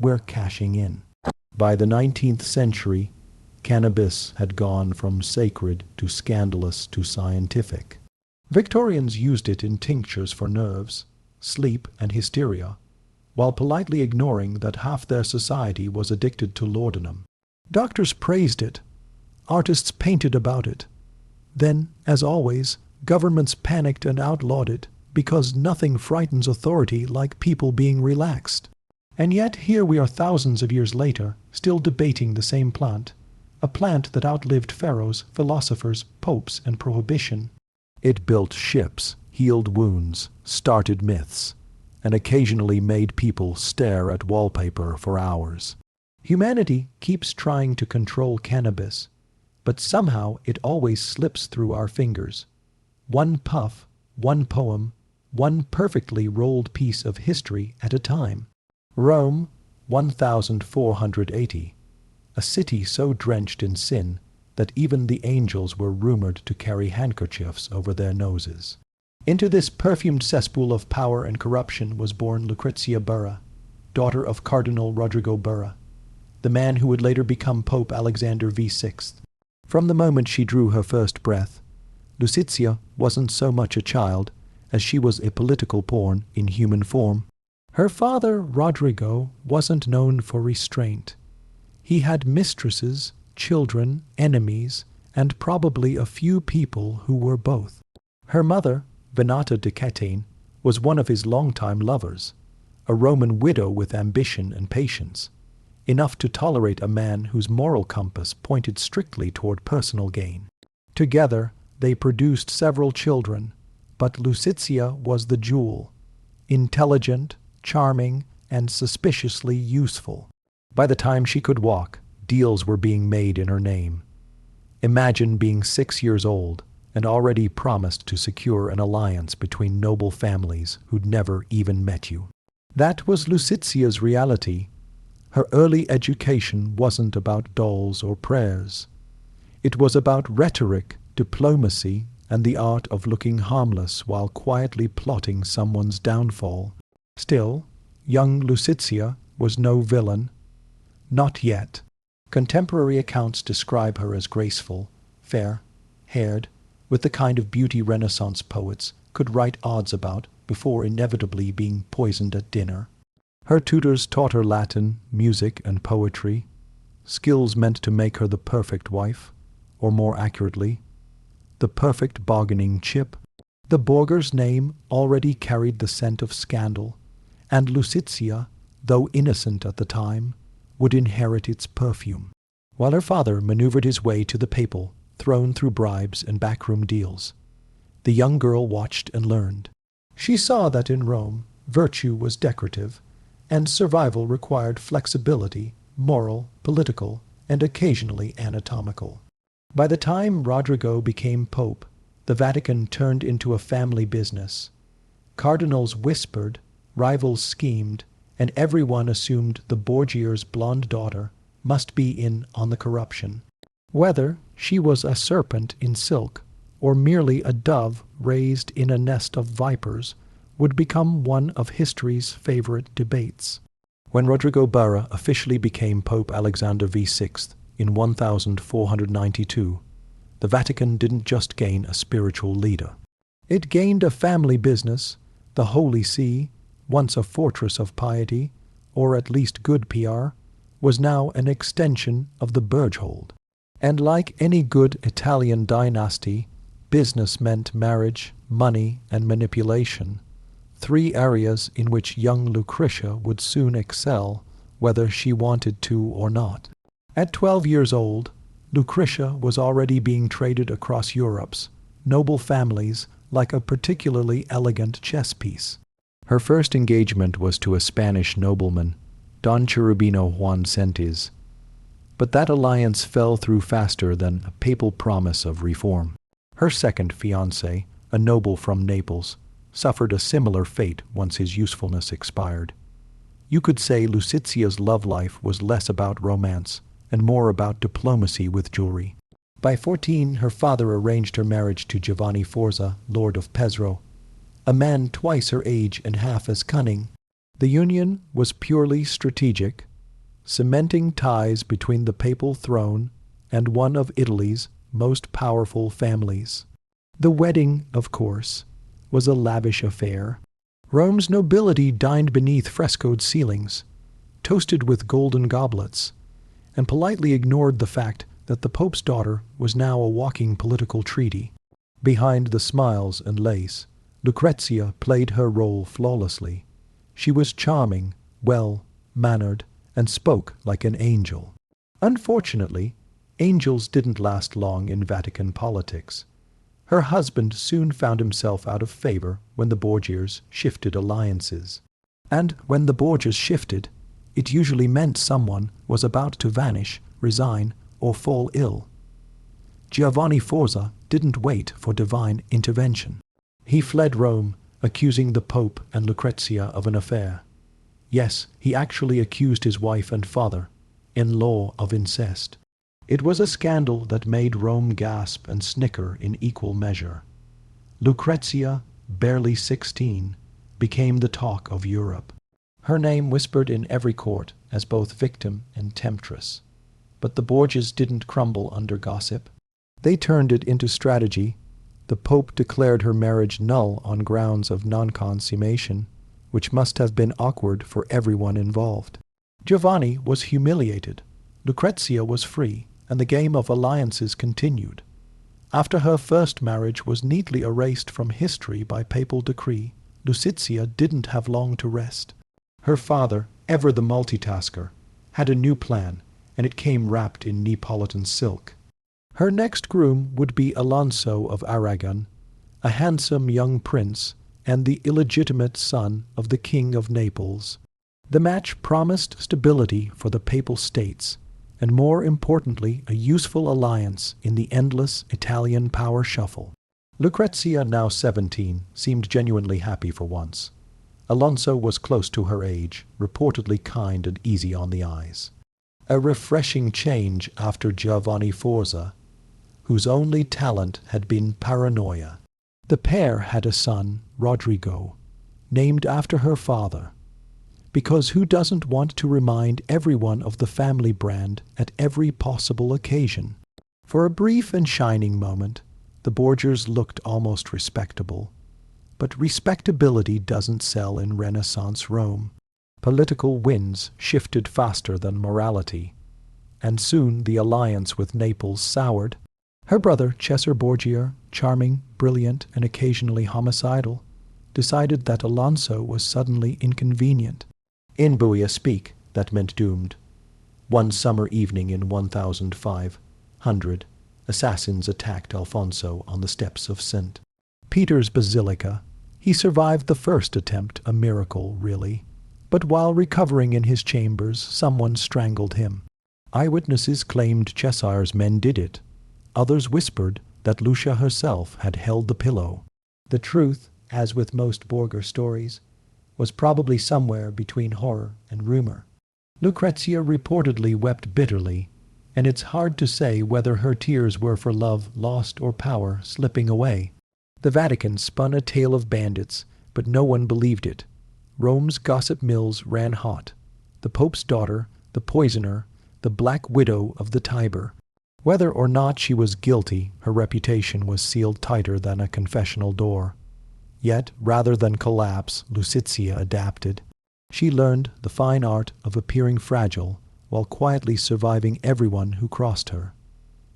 we're cashing in. By the 19th century, cannabis had gone from sacred to scandalous to scientific. Victorians used it in tinctures for nerves, sleep, and hysteria, while politely ignoring that half their society was addicted to laudanum. Doctors praised it. Artists painted about it. Then, as always, governments panicked and outlawed it, because nothing frightens authority like people being relaxed. And yet here we are thousands of years later, still debating the same plant, a plant that outlived pharaohs, philosophers, popes, and prohibition. It built ships, healed wounds, started myths, and occasionally made people stare at wallpaper for hours. Humanity keeps trying to control cannabis, but somehow it always slips through our fingers. One puff, one poem, one perfectly rolled piece of history at a time. Rome, 1480. A city so drenched in sin that even the angels were rumored to carry handkerchiefs over their noses. Into this perfumed cesspool of power and corruption was born Lucrezia Borgia, daughter of Cardinal Rodrigo Borgia, the man who would later become Pope Alexander VI. From the moment she drew her first breath, Lucrezia wasn't so much a child as she was a political pawn in human form. Her father, Rodrigo, wasn't known for restraint. He had mistresses, children, enemies, and probably a few people who were both. Her mother, Venata de Catane, was one of his longtime lovers, a Roman widow with ambition and patience, enough to tolerate a man whose moral compass pointed strictly toward personal gain. Together, they produced several children, but Lucrezia was the jewel, intelligent, charming, and suspiciously useful. By the time she could walk, deals were being made in her name. Imagine being 6 years old and already promised to secure an alliance between noble families who'd never even met you. That was Lucrezia's reality. Her early education wasn't about dolls or prayers. It was about rhetoric, diplomacy, and the art of looking harmless while quietly plotting someone's downfall. Still, young Lucrezia was no villain. Not yet. Contemporary accounts describe her as graceful, fair-haired, with the kind of beauty Renaissance poets could write odes about before inevitably being poisoned at dinner. Her tutors taught her Latin, music, and poetry, skills meant to make her the perfect wife, or more accurately, the perfect bargaining chip. The Borgia's name already carried the scent of scandal, and Lucrezia, though innocent at the time, would inherit its perfume. While her father maneuvered his way to the papal throne through bribes and backroom deals, the young girl watched and learned. She saw that in Rome, virtue was decorative, and survival required flexibility, moral, political, and occasionally anatomical. By the time Rodrigo became pope, the Vatican turned into a family business. Cardinals whispered, rivals schemed, and everyone assumed the Borgia's blonde daughter must be in on the corruption. Whether she was a serpent in silk or merely a dove raised in a nest of vipers would become one of history's favorite debates. When Rodrigo Borgia officially became Pope Alexander VI in 1492, the Vatican didn't just gain a spiritual leader. It gained a family business, the Holy See, once a fortress of piety, or at least good PR, was now an extension of the Berghold. And like any good Italian dynasty, business meant marriage, money, and manipulation, 3 areas in which young Lucrezia would soon excel, whether she wanted to or not. At 12 years old, Lucrezia was already being traded across Europe's noble families like a particularly elegant chess piece. Her first engagement was to a Spanish nobleman, Don Cherubino Juan Sentes, but that alliance fell through faster than a papal promise of reform. Her second fiancé, a noble from Naples, suffered a similar fate once his usefulness expired. You could say Lucrezia's love life was less about romance and more about diplomacy with jewelry. By 14, her father arranged her marriage to Giovanni Forza, Lord of Pesaro, a man twice her age and half as cunning. The union was purely strategic, cementing ties between the papal throne and one of Italy's most powerful families. The wedding, of course, was a lavish affair. Rome's nobility dined beneath frescoed ceilings, toasted with golden goblets, and politely ignored the fact that the Pope's daughter was now a walking political treaty. Behind the smiles and lace, Lucrezia played her role flawlessly. She was charming, well-mannered, and spoke like an angel. Unfortunately, angels didn't last long in Vatican politics. Her husband soon found himself out of favor when the Borgias shifted alliances. And when the Borgias shifted, it usually meant someone was about to vanish, resign, or fall ill. Giovanni Forza didn't wait for divine intervention. He fled Rome, accusing the Pope and Lucrezia of an affair. Yes, he actually accused his wife and father-in-law of incest. It was a scandal that made Rome gasp and snicker in equal measure. Lucrezia, barely 16, became the talk of Europe. Her name whispered in every court as both victim and temptress. But the Borgias didn't crumble under gossip. They turned it into strategy. The Pope declared her marriage null on grounds of non-consummation, which must have been awkward for everyone involved. Giovanni was humiliated. Lucrezia was free, and the game of alliances continued. After her first marriage was neatly erased from history by papal decree, Lucrezia didn't have long to rest. Her father, ever the multitasker, had a new plan, and it came wrapped in Neapolitan silk. Her next groom would be Alonso of Aragon, a handsome young prince and the illegitimate son of the King of Naples. The match promised stability for the Papal States, and more importantly, a useful alliance in the endless Italian power shuffle. Lucrezia, now 17, seemed genuinely happy for once. Alonso was close to her age, reportedly kind and easy on the eyes. A refreshing change after Giovanni Forza, whose only talent had been paranoia. The pair had a son, Rodrigo, named after her father, because who doesn't want to remind everyone of the family brand at every possible occasion? For a brief and shining moment, the Borgias looked almost respectable. But respectability doesn't sell in Renaissance Rome. Political winds shifted faster than morality, and soon the alliance with Naples soured. Her brother, Cesare Borgia, charming, brilliant, and occasionally homicidal, decided that Alonso was suddenly inconvenient. In Buia speak, that meant doomed. One summer evening in 1500, assassins attacked Alfonso on the steps of St. Peter's Basilica. He survived the first attempt, a miracle, really. But while recovering in his chambers, someone strangled him. Eyewitnesses claimed Cesare's men did it. Others whispered that Lucia herself had held the pillow. The truth, as with most Borgia stories, was probably somewhere between horror and rumor. Lucrezia reportedly wept bitterly, and it's hard to say whether her tears were for love lost or power slipping away. The Vatican spun a tale of bandits, but no one believed it. Rome's gossip mills ran hot. The Pope's daughter, the poisoner, the Black Widow of the Tiber. Whether or not she was guilty, her reputation was sealed tighter than a confessional door. Yet, rather than collapse, Lucrezia adapted. She learned the fine art of appearing fragile while quietly surviving everyone who crossed her.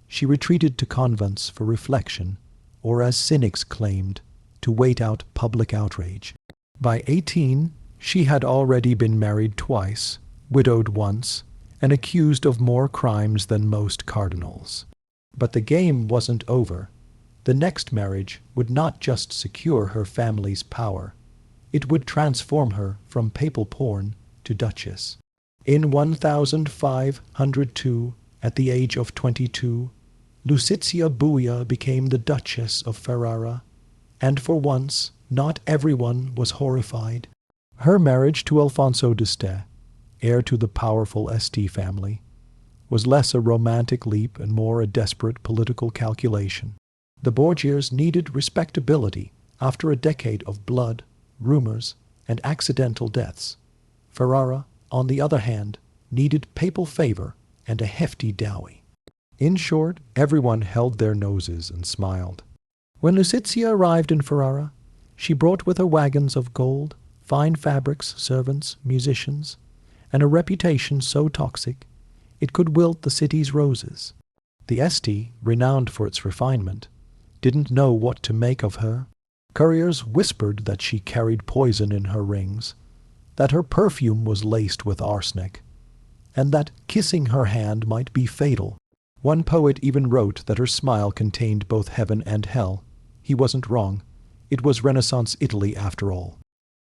She retreated to convents for reflection, or as cynics claimed, to wait out public outrage. By 18, she had already been married twice, widowed once, and accused of more crimes than most cardinals. But the game wasn't over. The next marriage would not just secure her family's power. It would transform her from papal pawn to duchess. In 1502, at the age of 22, Lucrezia Buia became the Duchess of Ferrara, and for once, not everyone was horrified. Her marriage to Alfonso d'Este, heir to the powerful Este family, was less a romantic leap and more a desperate political calculation. The Borgias needed respectability after a decade of blood, rumors, and accidental deaths. Ferrara, on the other hand, needed papal favor and a hefty dowry. In short, everyone held their noses and smiled. When Lucrezia arrived in Ferrara, she brought with her wagons of gold, fine fabrics, servants, musicians, and a reputation so toxic it could wilt the city's roses. The Este, renowned for its refinement, didn't know what to make of her. Couriers whispered that she carried poison in her rings, that her perfume was laced with arsenic, and that kissing her hand might be fatal. One poet even wrote that her smile contained both heaven and hell. He wasn't wrong. It was Renaissance Italy after all.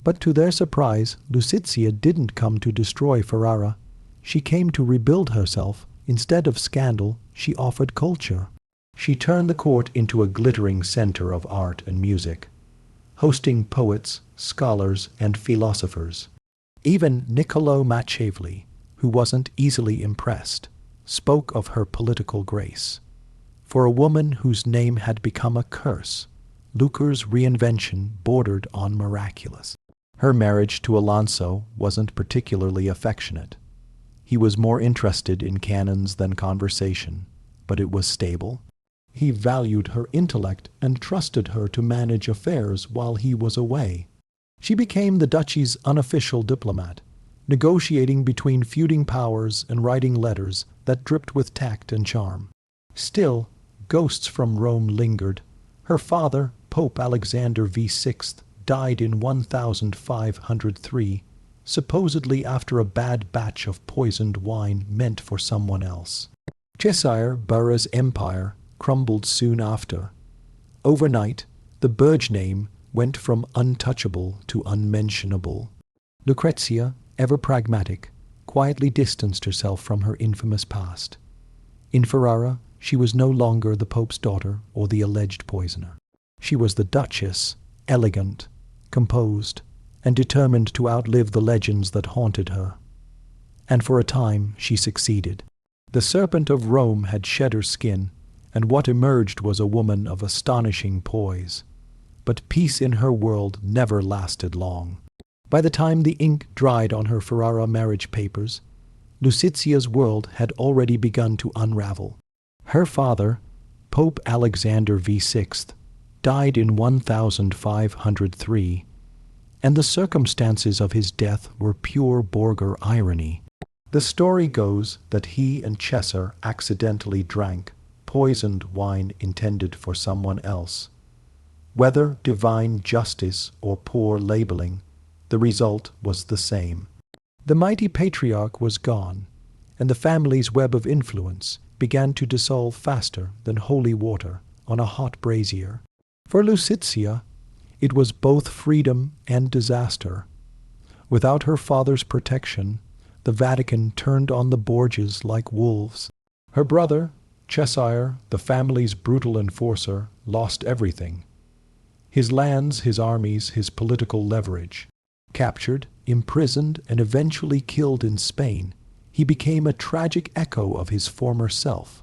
But to their surprise, Lucizia didn't come to destroy Ferrara. She came to rebuild herself. Instead of scandal, she offered culture. She turned the court into a glittering center of art and music, hosting poets, scholars, and philosophers. Even Niccolò Machiavelli, who wasn't easily impressed, spoke of her political grace. For a woman whose name had become a curse, Lucre's reinvention bordered on miraculous. Her marriage to Alonso wasn't particularly affectionate. He was more interested in cannons than conversation, but it was stable. He valued her intellect and trusted her to manage affairs while he was away. She became the duchy's unofficial diplomat, negotiating between feuding powers and writing letters that dripped with tact and charm. Still, ghosts from Rome lingered. Her father, Pope Alexander VI, died in 1503, supposedly after a bad batch of poisoned wine meant for someone else. Cesare Borgia's empire crumbled soon after. Overnight, the Borgia name went from untouchable to unmentionable. Lucrezia, ever pragmatic, quietly distanced herself from her infamous past. In Ferrara, she was no longer the Pope's daughter or the alleged poisoner. She was the Duchess, elegant, composed, and determined to outlive the legends that haunted her. And for a time she succeeded. The serpent of Rome had shed her skin, and what emerged was a woman of astonishing poise. But peace in her world never lasted long. By the time the ink dried on her Ferrara marriage papers, Lucizia's world had already begun to unravel. Her father, Pope Alexander VI, died in 1503, and the circumstances of his death were pure Borgia irony. The story goes that he and Cesare accidentally drank poisoned wine intended for someone else. Whether divine justice or poor labeling, the result was the same. The mighty patriarch was gone, and the family's web of influence began to dissolve faster than holy water on a hot brazier. For Lucizia, it was both freedom and disaster. Without her father's protection, the Vatican turned on the Borgias like wolves. Her brother, Cesare, the family's brutal enforcer, lost everything. His lands, his armies, his political leverage. Captured, imprisoned, and eventually killed in Spain, he became a tragic echo of his former self.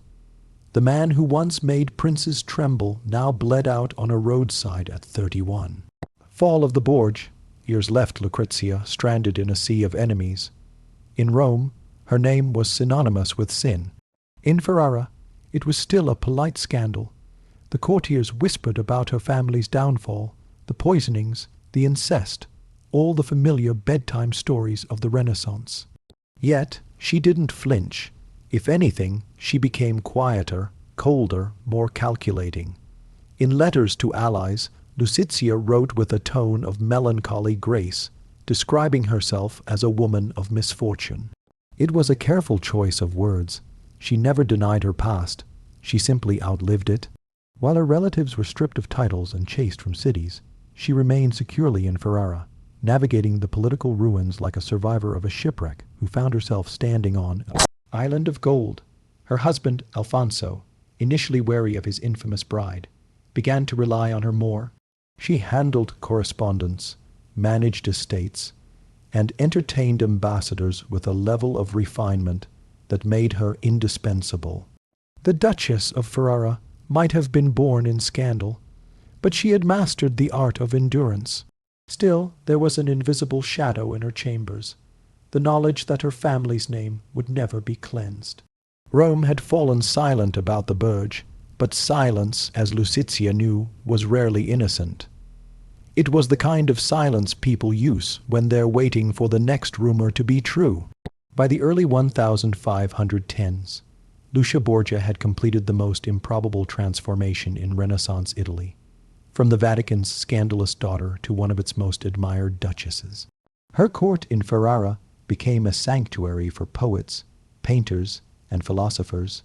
The man who once made princes tremble now bled out on a roadside at 31. Fall of the Borgia, years left Lucrezia stranded in a sea of enemies. In Rome, her name was synonymous with sin. In Ferrara, it was still a polite scandal. The courtiers whispered about her family's downfall, the poisonings, the incest, all the familiar bedtime stories of the Renaissance. Yet, she didn't flinch. If anything, she became quieter, colder, more calculating. In letters to allies, Lucizia wrote with a tone of melancholy grace, describing herself as a woman of misfortune. It was a careful choice of words. She never denied her past. She simply outlived it. While her relatives were stripped of titles and chased from cities, she remained securely in Ferrara, navigating the political ruins like a survivor of a shipwreck who found herself standing on an island of gold. Her husband, Alfonso, initially wary of his infamous bride, began to rely on her more. She handled correspondence, managed estates, and entertained ambassadors with a level of refinement that made her indispensable. The Duchess of Ferrara might have been born in scandal, but she had mastered the art of endurance. Still, there was an invisible shadow in her chambers, the knowledge that her family's name would never be cleansed. Rome had fallen silent about the Borgia, but silence, as Lucizia knew, was rarely innocent. It was the kind of silence people use when they're waiting for the next rumor to be true. By the early 1510s, Lucia Borgia had completed the most improbable transformation in Renaissance Italy, from the Vatican's scandalous daughter to one of its most admired duchesses. Her court in Ferrara became a sanctuary for poets, painters, and philosophers,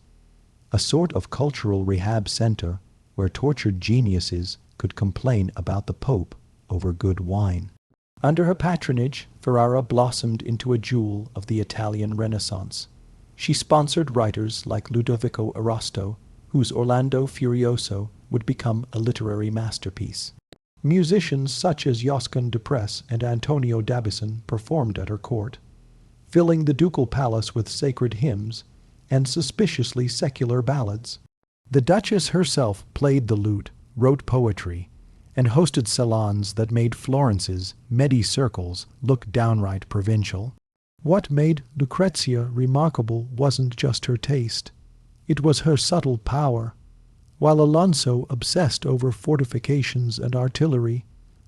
a sort of cultural rehab center where tortured geniuses could complain about the Pope over good wine. Under her patronage, Ferrara blossomed into a jewel of the Italian Renaissance. She sponsored writers like Ludovico Ariosto, whose Orlando Furioso would become a literary masterpiece. Musicians such as Josquin du Prez and Antonio Dabison performed at her court, filling the ducal palace with sacred hymns and suspiciously secular ballads. The Duchess herself played the lute, wrote poetry, and hosted salons that made Florence's Medi circles look downright provincial. What made Lucrezia remarkable wasn't just her taste. It was her subtle power. While Alonso obsessed over fortifications and artillery,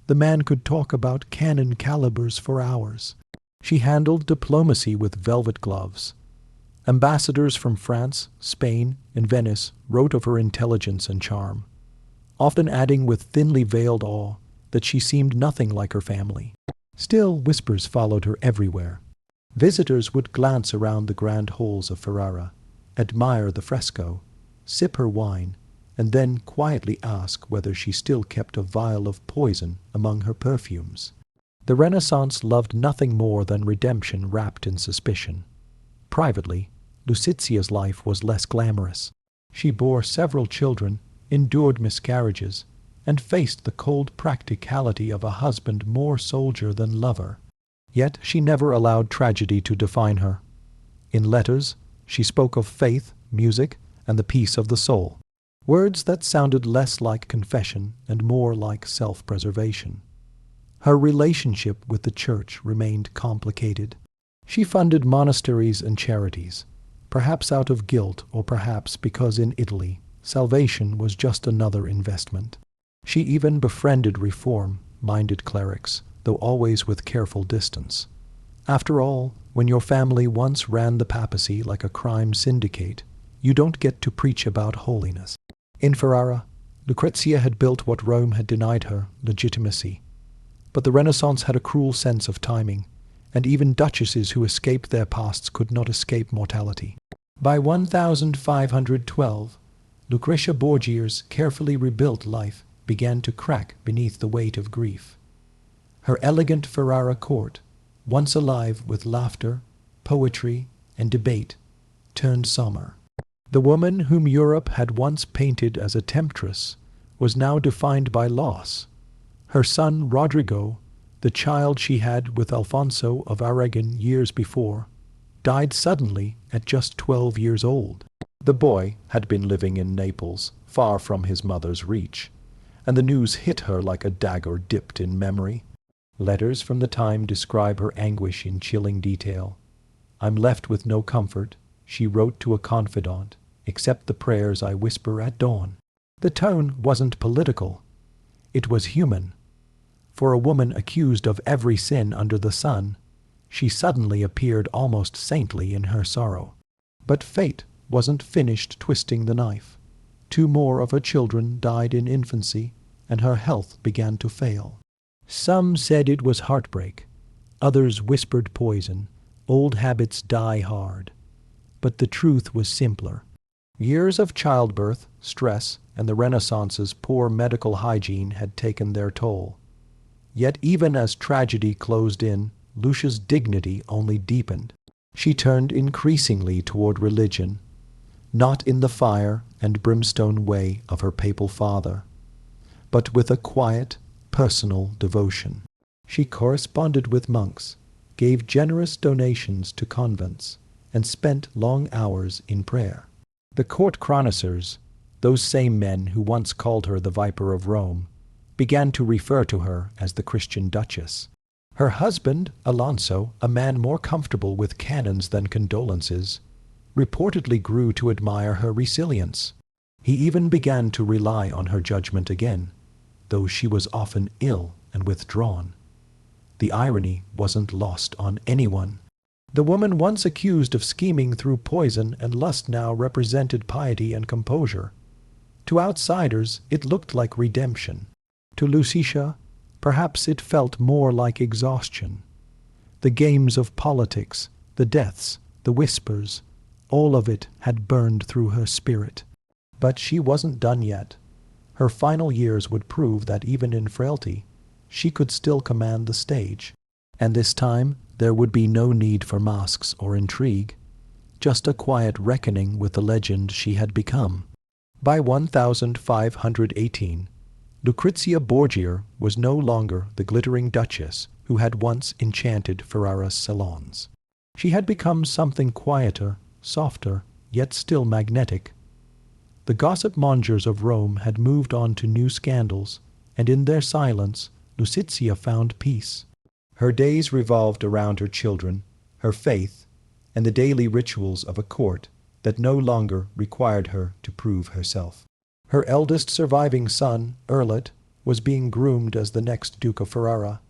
the man could talk about cannon calibers for hours. She handled diplomacy with velvet gloves. Ambassadors from France, Spain, and Venice wrote of her intelligence and charm, often adding with thinly veiled awe that she seemed nothing like her family. Still, whispers followed her everywhere. Visitors would glance around the grand halls of Ferrara, admire the fresco, sip her wine, and then quietly ask whether she still kept a vial of poison among her perfumes. The Renaissance loved nothing more than redemption wrapped in suspicion. Privately, Lucizia's life was less glamorous. She bore several children, endured miscarriages, and faced the cold practicality of a husband more soldier than lover. Yet she never allowed tragedy to define her. In letters, she spoke of faith, music, and the peace of the soul, words that sounded less like confession and more like self-preservation. Her relationship with the church remained complicated. She funded monasteries and charities, perhaps out of guilt or perhaps because in Italy, salvation was just another investment. She even befriended reform-minded clerics, though always with careful distance. After all, when your family once ran the papacy like a crime syndicate, you don't get to preach about holiness. In Ferrara, Lucrezia had built what Rome had denied her, legitimacy. But the Renaissance had a cruel sense of timing, and even duchesses who escaped their pasts could not escape mortality. By 1512, Lucrezia Borgia's carefully rebuilt life began to crack beneath the weight of grief. Her elegant Ferrara court, once alive with laughter, poetry, and debate, turned somber. The woman whom Europe had once painted as a temptress was now defined by loss. Her son Rodrigo, the child she had with Alfonso of Aragon years before, died suddenly at just 12 years old. The boy had been living in Naples, far from his mother's reach, and the news hit her like a dagger dipped in memory. Letters from the time describe her anguish in chilling detail. "I'm left with no comfort," she wrote to a confidant, "except the prayers I whisper at dawn." The tone wasn't political. It was human. For a woman accused of every sin under the sun, she suddenly appeared almost saintly in her sorrow. But fate wasn't finished twisting the knife. 2 more of her children died in infancy, and her health began to fail. Some said it was heartbreak. Others whispered poison. Old habits die hard. But the truth was simpler. Years of childbirth, stress, and the Renaissance's poor medical hygiene had taken their toll. Yet even as tragedy closed in, Lucia's dignity only deepened. She turned increasingly toward religion, not in the fire and brimstone way of her papal father, but with a quiet, personal devotion. She corresponded with monks, gave generous donations to convents, and spent long hours in prayer. The court chroniclers, those same men who once called her the Viper of Rome, began to refer to her as the Christian Duchess. Her husband, Alonso, a man more comfortable with cannons than condolences, reportedly grew to admire her resilience. He even began to rely on her judgment again, though she was often ill and withdrawn. The irony wasn't lost on anyone. The woman once accused of scheming through poison and lust now represented piety and composure. To outsiders, it looked like redemption. To Lucicia, perhaps it felt more like exhaustion. The games of politics, the deaths, the whispers, all of it had burned through her spirit. But she wasn't done yet. Her final years would prove that even in frailty, she could still command the stage. And this time, there would be no need for masks or intrigue, just a quiet reckoning with the legend she had become. By 1518, Lucrezia Borgia was no longer the glittering duchess who had once enchanted Ferrara's salons. She had become something quieter, softer, yet still magnetic. The gossip mongers of Rome had moved on to new scandals, and in their silence, Lucicia found peace. Her days revolved around her children, her faith, and the daily rituals of a court that no longer required her to prove herself. Her eldest surviving son, Erlet, was being groomed as the next Duke of Ferrara.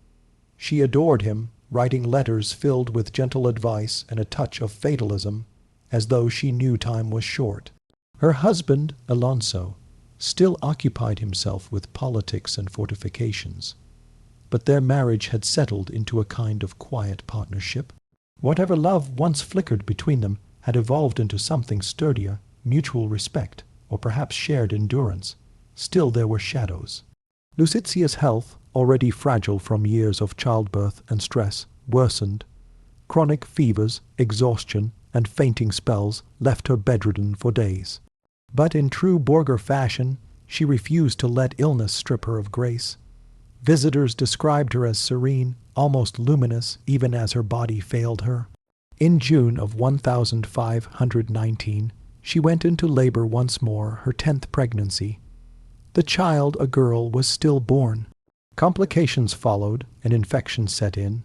She adored him, writing letters filled with gentle advice and a touch of fatalism, as though she knew time was short. Her husband, Alonso, still occupied himself with politics and fortifications, but their marriage had settled into a kind of quiet partnership. Whatever love once flickered between them had evolved into something sturdier, mutual respect, or perhaps shared endurance. Still there were shadows. Lucicia's health, already fragile from years of childbirth and stress, worsened. Chronic fevers, exhaustion, and fainting spells left her bedridden for days. But in true Borgia fashion, she refused to let illness strip her of grace. Visitors described her as serene, almost luminous, even as her body failed her. In June of 1519, she went into labor once more, her 10th pregnancy. The child, a girl, was stillborn. Complications followed, and infection set in.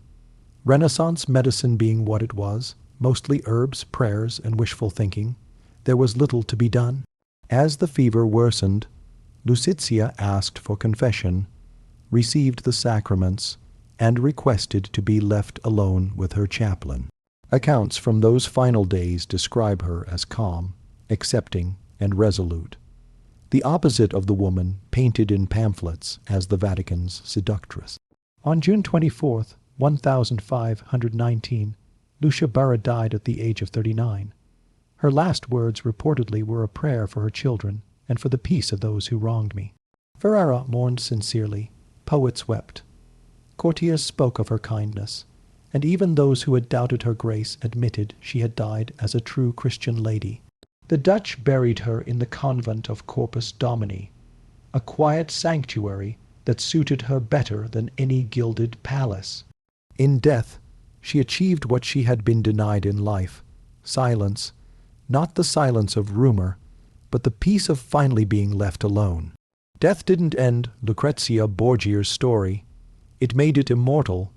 Renaissance medicine being what it was, mostly herbs, prayers, and wishful thinking, there was little to be done. As the fever worsened, Lucicia asked for confession, received the sacraments, and requested to be left alone with her chaplain. Accounts from those final days describe her as calm, accepting, and resolute, the opposite of the woman painted in pamphlets as the Vatican's seductress. On June 24, 1519, Lucia Burra died at the age of 39. Her last words reportedly were a prayer for her children and for the peace of those who wronged me. Ferrara mourned sincerely. Poets wept. Courtiers spoke of her kindness, and even those who had doubted her grace admitted she had died as a true Christian lady. The Dutch buried her in the convent of Corpus Domini, a quiet sanctuary that suited her better than any gilded palace. In death, she achieved what she had been denied in life, silence, not the silence of rumor, but the peace of finally being left alone. Death didn't end Lucrezia Borgia's story. It made it immortal.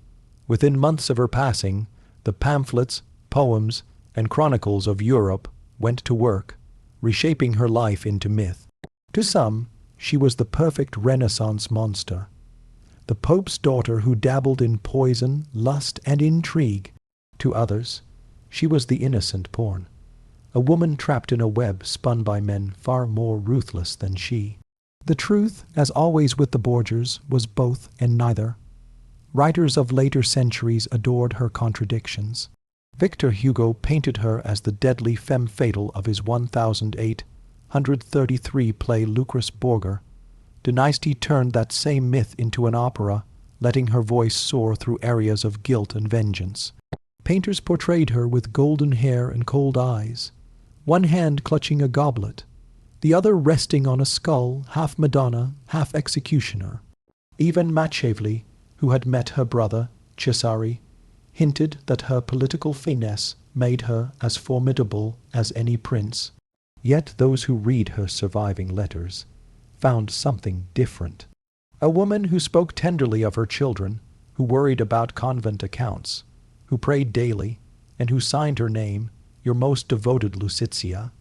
Within months of her passing, the pamphlets, poems, and chronicles of Europe went to work, reshaping her life into myth. To some, she was the perfect Renaissance monster, the Pope's daughter who dabbled in poison, lust, and intrigue. To others, she was the innocent pawn, a woman trapped in a web spun by men far more ruthless than she. The truth, as always with the Borgias, was both and neither. Writers of later centuries adored her contradictions. Victor Hugo painted her as the deadly femme fatale of his 1833 play Lucrece Borgia. Dynasty turned that same myth into an opera, letting her voice soar through areas of guilt and vengeance. Painters portrayed her with golden hair and cold eyes, one hand clutching a goblet, the other resting on a skull, half Madonna, half executioner. Even Machiavelli, who had met her brother, Cesare, hinted that her political finesse made her as formidable as any prince. Yet those who read her surviving letters found something different. A woman who spoke tenderly of her children, who worried about convent accounts, who prayed daily, and who signed her name, your most devoted Lucicia.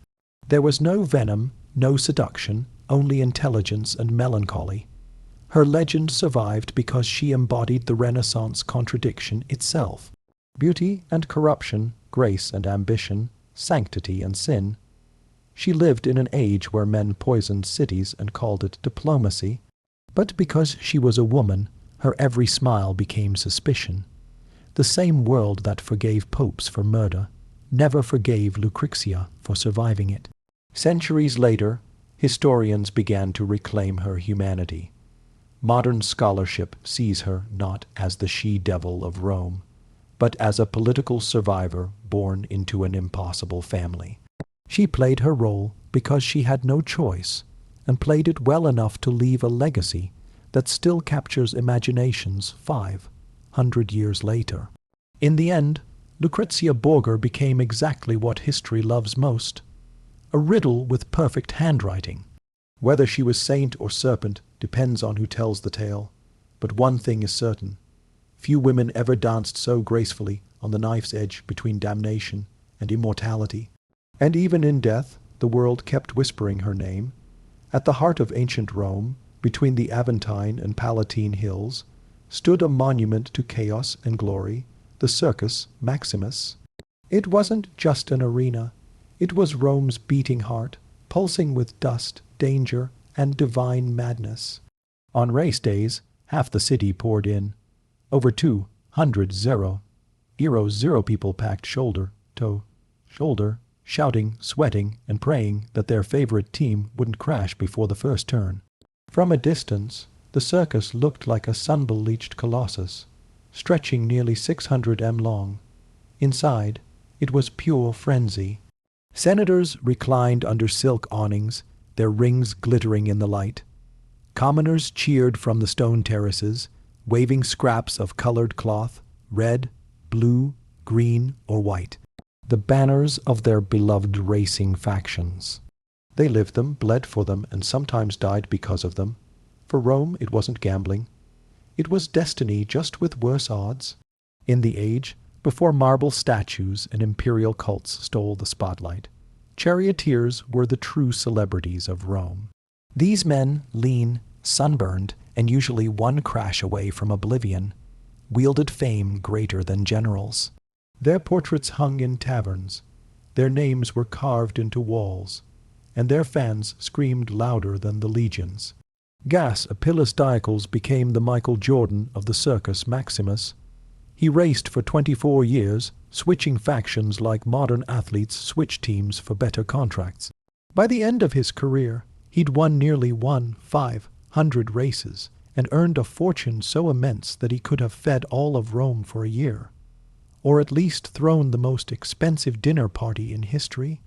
There was no venom, no seduction, only intelligence and melancholy. Her legend survived because she embodied the Renaissance contradiction itself. Beauty and corruption, grace and ambition, sanctity and sin. She lived in an age where men poisoned cities and called it diplomacy, but because she was a woman, her every smile became suspicion. The same world that forgave popes for murder never forgave Lucrezia for surviving it. Centuries later, historians began to reclaim her humanity. Modern scholarship sees her not as the she-devil of Rome, but as a political survivor born into an impossible family. She played her role because she had no choice, and played it well enough to leave a legacy that still captures imaginations 500 years later. In the end, Lucrezia Borgia became exactly what history loves most, a riddle with perfect handwriting. Whether she was saint or serpent depends on who tells the tale, but one thing is certain. Few women ever danced so gracefully on the knife's edge between damnation and immortality. And even in death, the world kept whispering her name. At the heart of ancient Rome, between the Aventine and Palatine hills, stood a monument to chaos and glory, the Circus Maximus. It wasn't just an arena. It was Rome's beating heart, pulsing with dust, danger, and divine madness. On race days, half the city poured in. Over 200 zero people packed shoulder to shoulder, shouting, sweating, and praying that their favorite team wouldn't crash before the first turn. From a distance, the circus looked like a sun-bleached colossus, stretching nearly 600 m long. Inside, it was pure frenzy. Senators reclined under silk awnings, their rings glittering in the light. Commoners cheered from the stone terraces, waving scraps of colored cloth, red, blue, green, or white, the banners of their beloved racing factions. They lived them, bled for them, and sometimes died because of them. For Rome, it wasn't gambling. It was destiny, just with worse odds. In the age before marble statues and imperial cults stole the spotlight, charioteers were the true celebrities of Rome. These men, lean, sunburned, and usually one crash away from oblivion, wielded fame greater than generals. Their portraits hung in taverns, their names were carved into walls, and their fans screamed louder than the legions. Gas Apelles Diocles became the Michael Jordan of the Circus Maximus. He raced for 24 years, switching factions like modern athletes switch teams for better contracts. By the end of his career, he'd won nearly 500 races and earned a fortune so immense that he could have fed all of Rome for a year, or at least thrown the most expensive dinner party in history.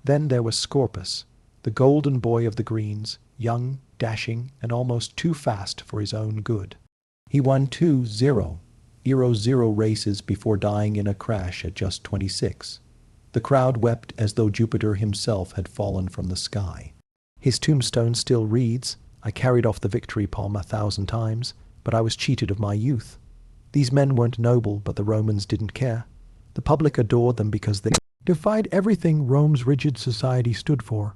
Then there was Scorpus, the golden boy of the greens, young, dashing, and almost too fast for his own good. He won 2-0 races before dying in a crash at just 26. The crowd wept as though Jupiter himself had fallen from the sky. His tombstone still reads, "I carried off the victory palm 1,000 times, but I was cheated of my youth." These men weren't noble, but the Romans didn't care. The public adored them because they defied everything Rome's rigid society stood for.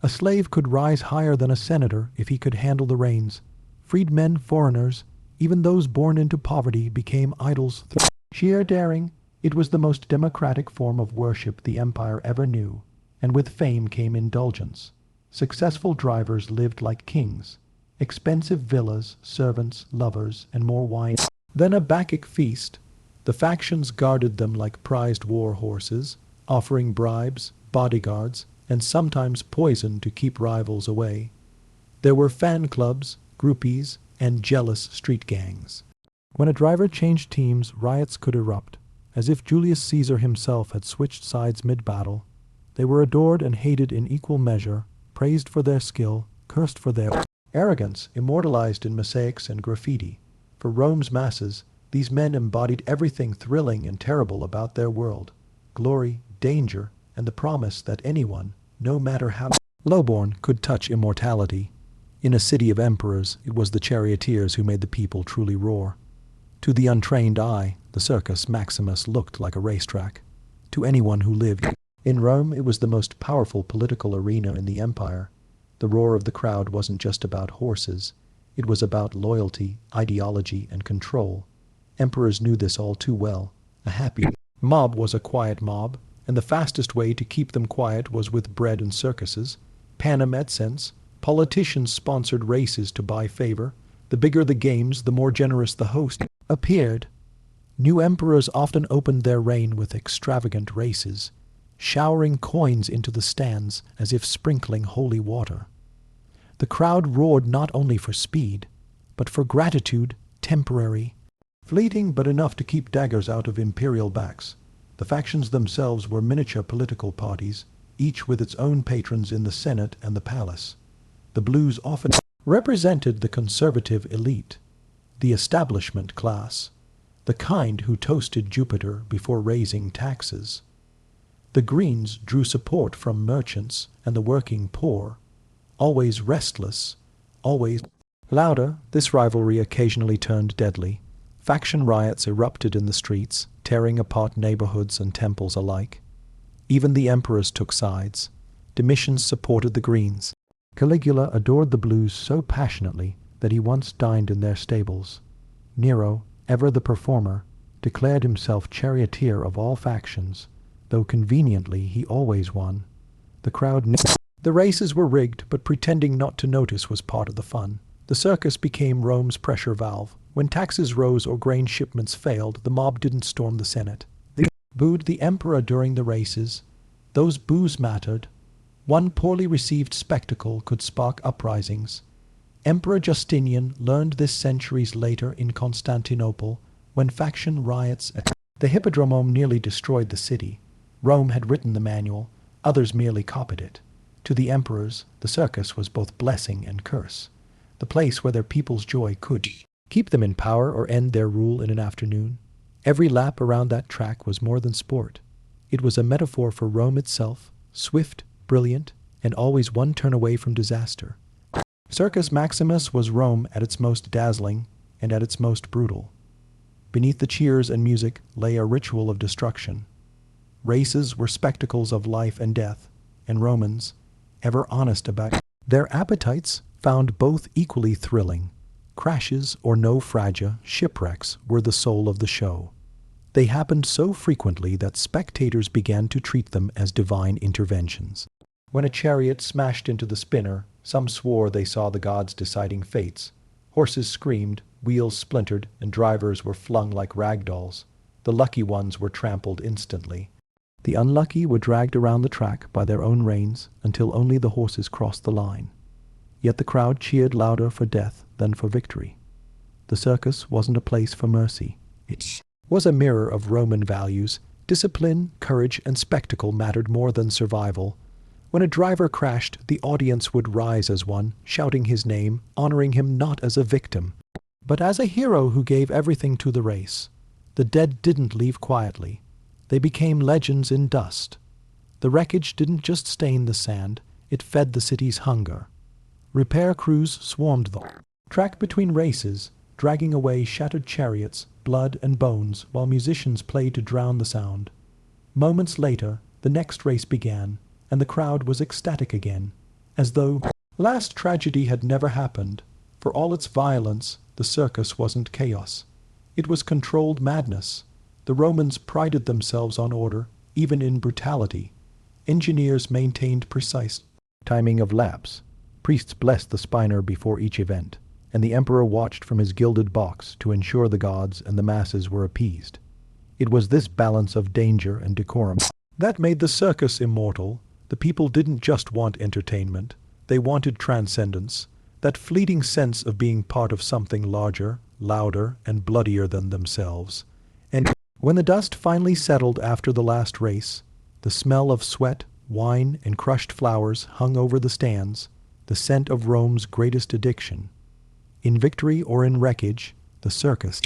A slave could rise higher than a senator if he could handle the reins. Freedmen, foreigners, even those born into poverty became idols. Sheer daring, it was the most democratic form of worship the empire ever knew, and with fame came indulgence. Successful drivers lived like kings, expensive villas, servants, lovers, and more wine. Then a Bacchic feast. The factions guarded them like prized war horses, offering bribes, bodyguards, and sometimes poison to keep rivals away. There were fan clubs, groupies, and jealous street gangs. When a driver changed teams, riots could erupt, as if Julius Caesar himself had switched sides mid-battle. They were adored and hated in equal measure, praised for their skill, cursed for their arrogance, immortalized in mosaics and graffiti. For Rome's masses, these men embodied everything thrilling and terrible about their world: glory, danger, and the promise that anyone, no matter how lowborn, could touch immortality. In a city of emperors, it was the charioteers who made the people truly roar. To the untrained eye, the Circus Maximus looked like a racetrack. To anyone who lived in Rome, it was the most powerful political arena in the empire. The roar of the crowd wasn't just about horses. It was about loyalty, ideology, and control. Emperors knew this all too well. A happy mob was a quiet mob, and the fastest way to keep them quiet was with bread and circuses. Panem et sense. Politicians sponsored races to buy favor. The bigger the games, the more generous the host appeared. New emperors often opened their reign with extravagant races, showering coins into the stands as if sprinkling holy water. The crowd roared not only for speed, but for gratitude, temporary, fleeting but enough to keep daggers out of imperial backs. The factions themselves were miniature political parties, each with its own patrons in the Senate and the palace. The blues often represented the conservative elite, the establishment class, the kind who toasted Jupiter before raising taxes. The greens drew support from merchants and the working poor, always restless, always louder. This rivalry occasionally turned deadly. Faction riots erupted in the streets, tearing apart neighborhoods and temples alike. Even the emperors took sides. Domitian supported the greens. Caligula adored the blues so passionately that he once dined in their stables. Nero, ever the performer, declared himself charioteer of all factions, though conveniently he always won. The crowd knew the races were rigged, but pretending not to notice was part of the fun. The circus became Rome's pressure valve. When taxes rose or grain shipments failed, the mob didn't storm the Senate. They booed the emperor during the races. Those boos mattered. One poorly received spectacle could spark uprisings. Emperor Justinian learned this centuries later in Constantinople, when faction riots at the Hippodrome nearly destroyed the city. Rome had written the manual, others merely copied it. To the emperors, the circus was both blessing and curse, the place where their people's joy could keep them in power or end their rule in an afternoon. Every lap around that track was more than sport. It was a metaphor for Rome itself, swift, brilliant, and always one turn away from disaster. Circus Maximus was Rome at its most dazzling and at its most brutal. Beneath the cheers and music lay a ritual of destruction. Races were spectacles of life and death, and Romans, ever honest about their appetites, found both equally thrilling. Crashes or naufragia, shipwrecks were the soul of the show. They happened so frequently that spectators began to treat them as divine interventions. When a chariot smashed into the spinner, some swore they saw the gods deciding fates. Horses screamed, wheels splintered, and drivers were flung like rag dolls. The lucky ones were trampled instantly. The unlucky were dragged around the track by their own reins until only the horses crossed the line. Yet the crowd cheered louder for death than for victory. The circus wasn't a place for mercy. It was a mirror of Roman values. Discipline, courage, and spectacle mattered more than survival. When a driver crashed, the audience would rise as one, shouting his name, honoring him not as a victim, but as a hero who gave everything to the race. The dead didn't leave quietly. They became legends in dust. The wreckage didn't just stain the sand, it fed the city's hunger. Repair crews swarmed the track between races, dragging away shattered chariots, blood and bones, while musicians played to drown the sound. Moments later, the next race began, and the crowd was ecstatic again, as though last tragedy had never happened. For all its violence, the circus wasn't chaos. It was controlled madness. The Romans prided themselves on order, even in brutality. Engineers maintained precise timing of laps. Priests blessed the spinner before each event, and the emperor watched from his gilded box to ensure the gods and the masses were appeased. It was this balance of danger and decorum that made the circus immortal. The people didn't just want entertainment, they wanted transcendence, that fleeting sense of being part of something larger, louder, and bloodier than themselves. And when the dust finally settled after the last race, the smell of sweat, wine, and crushed flowers hung over the stands, the scent of Rome's greatest addiction. In victory or in wreckage, the circus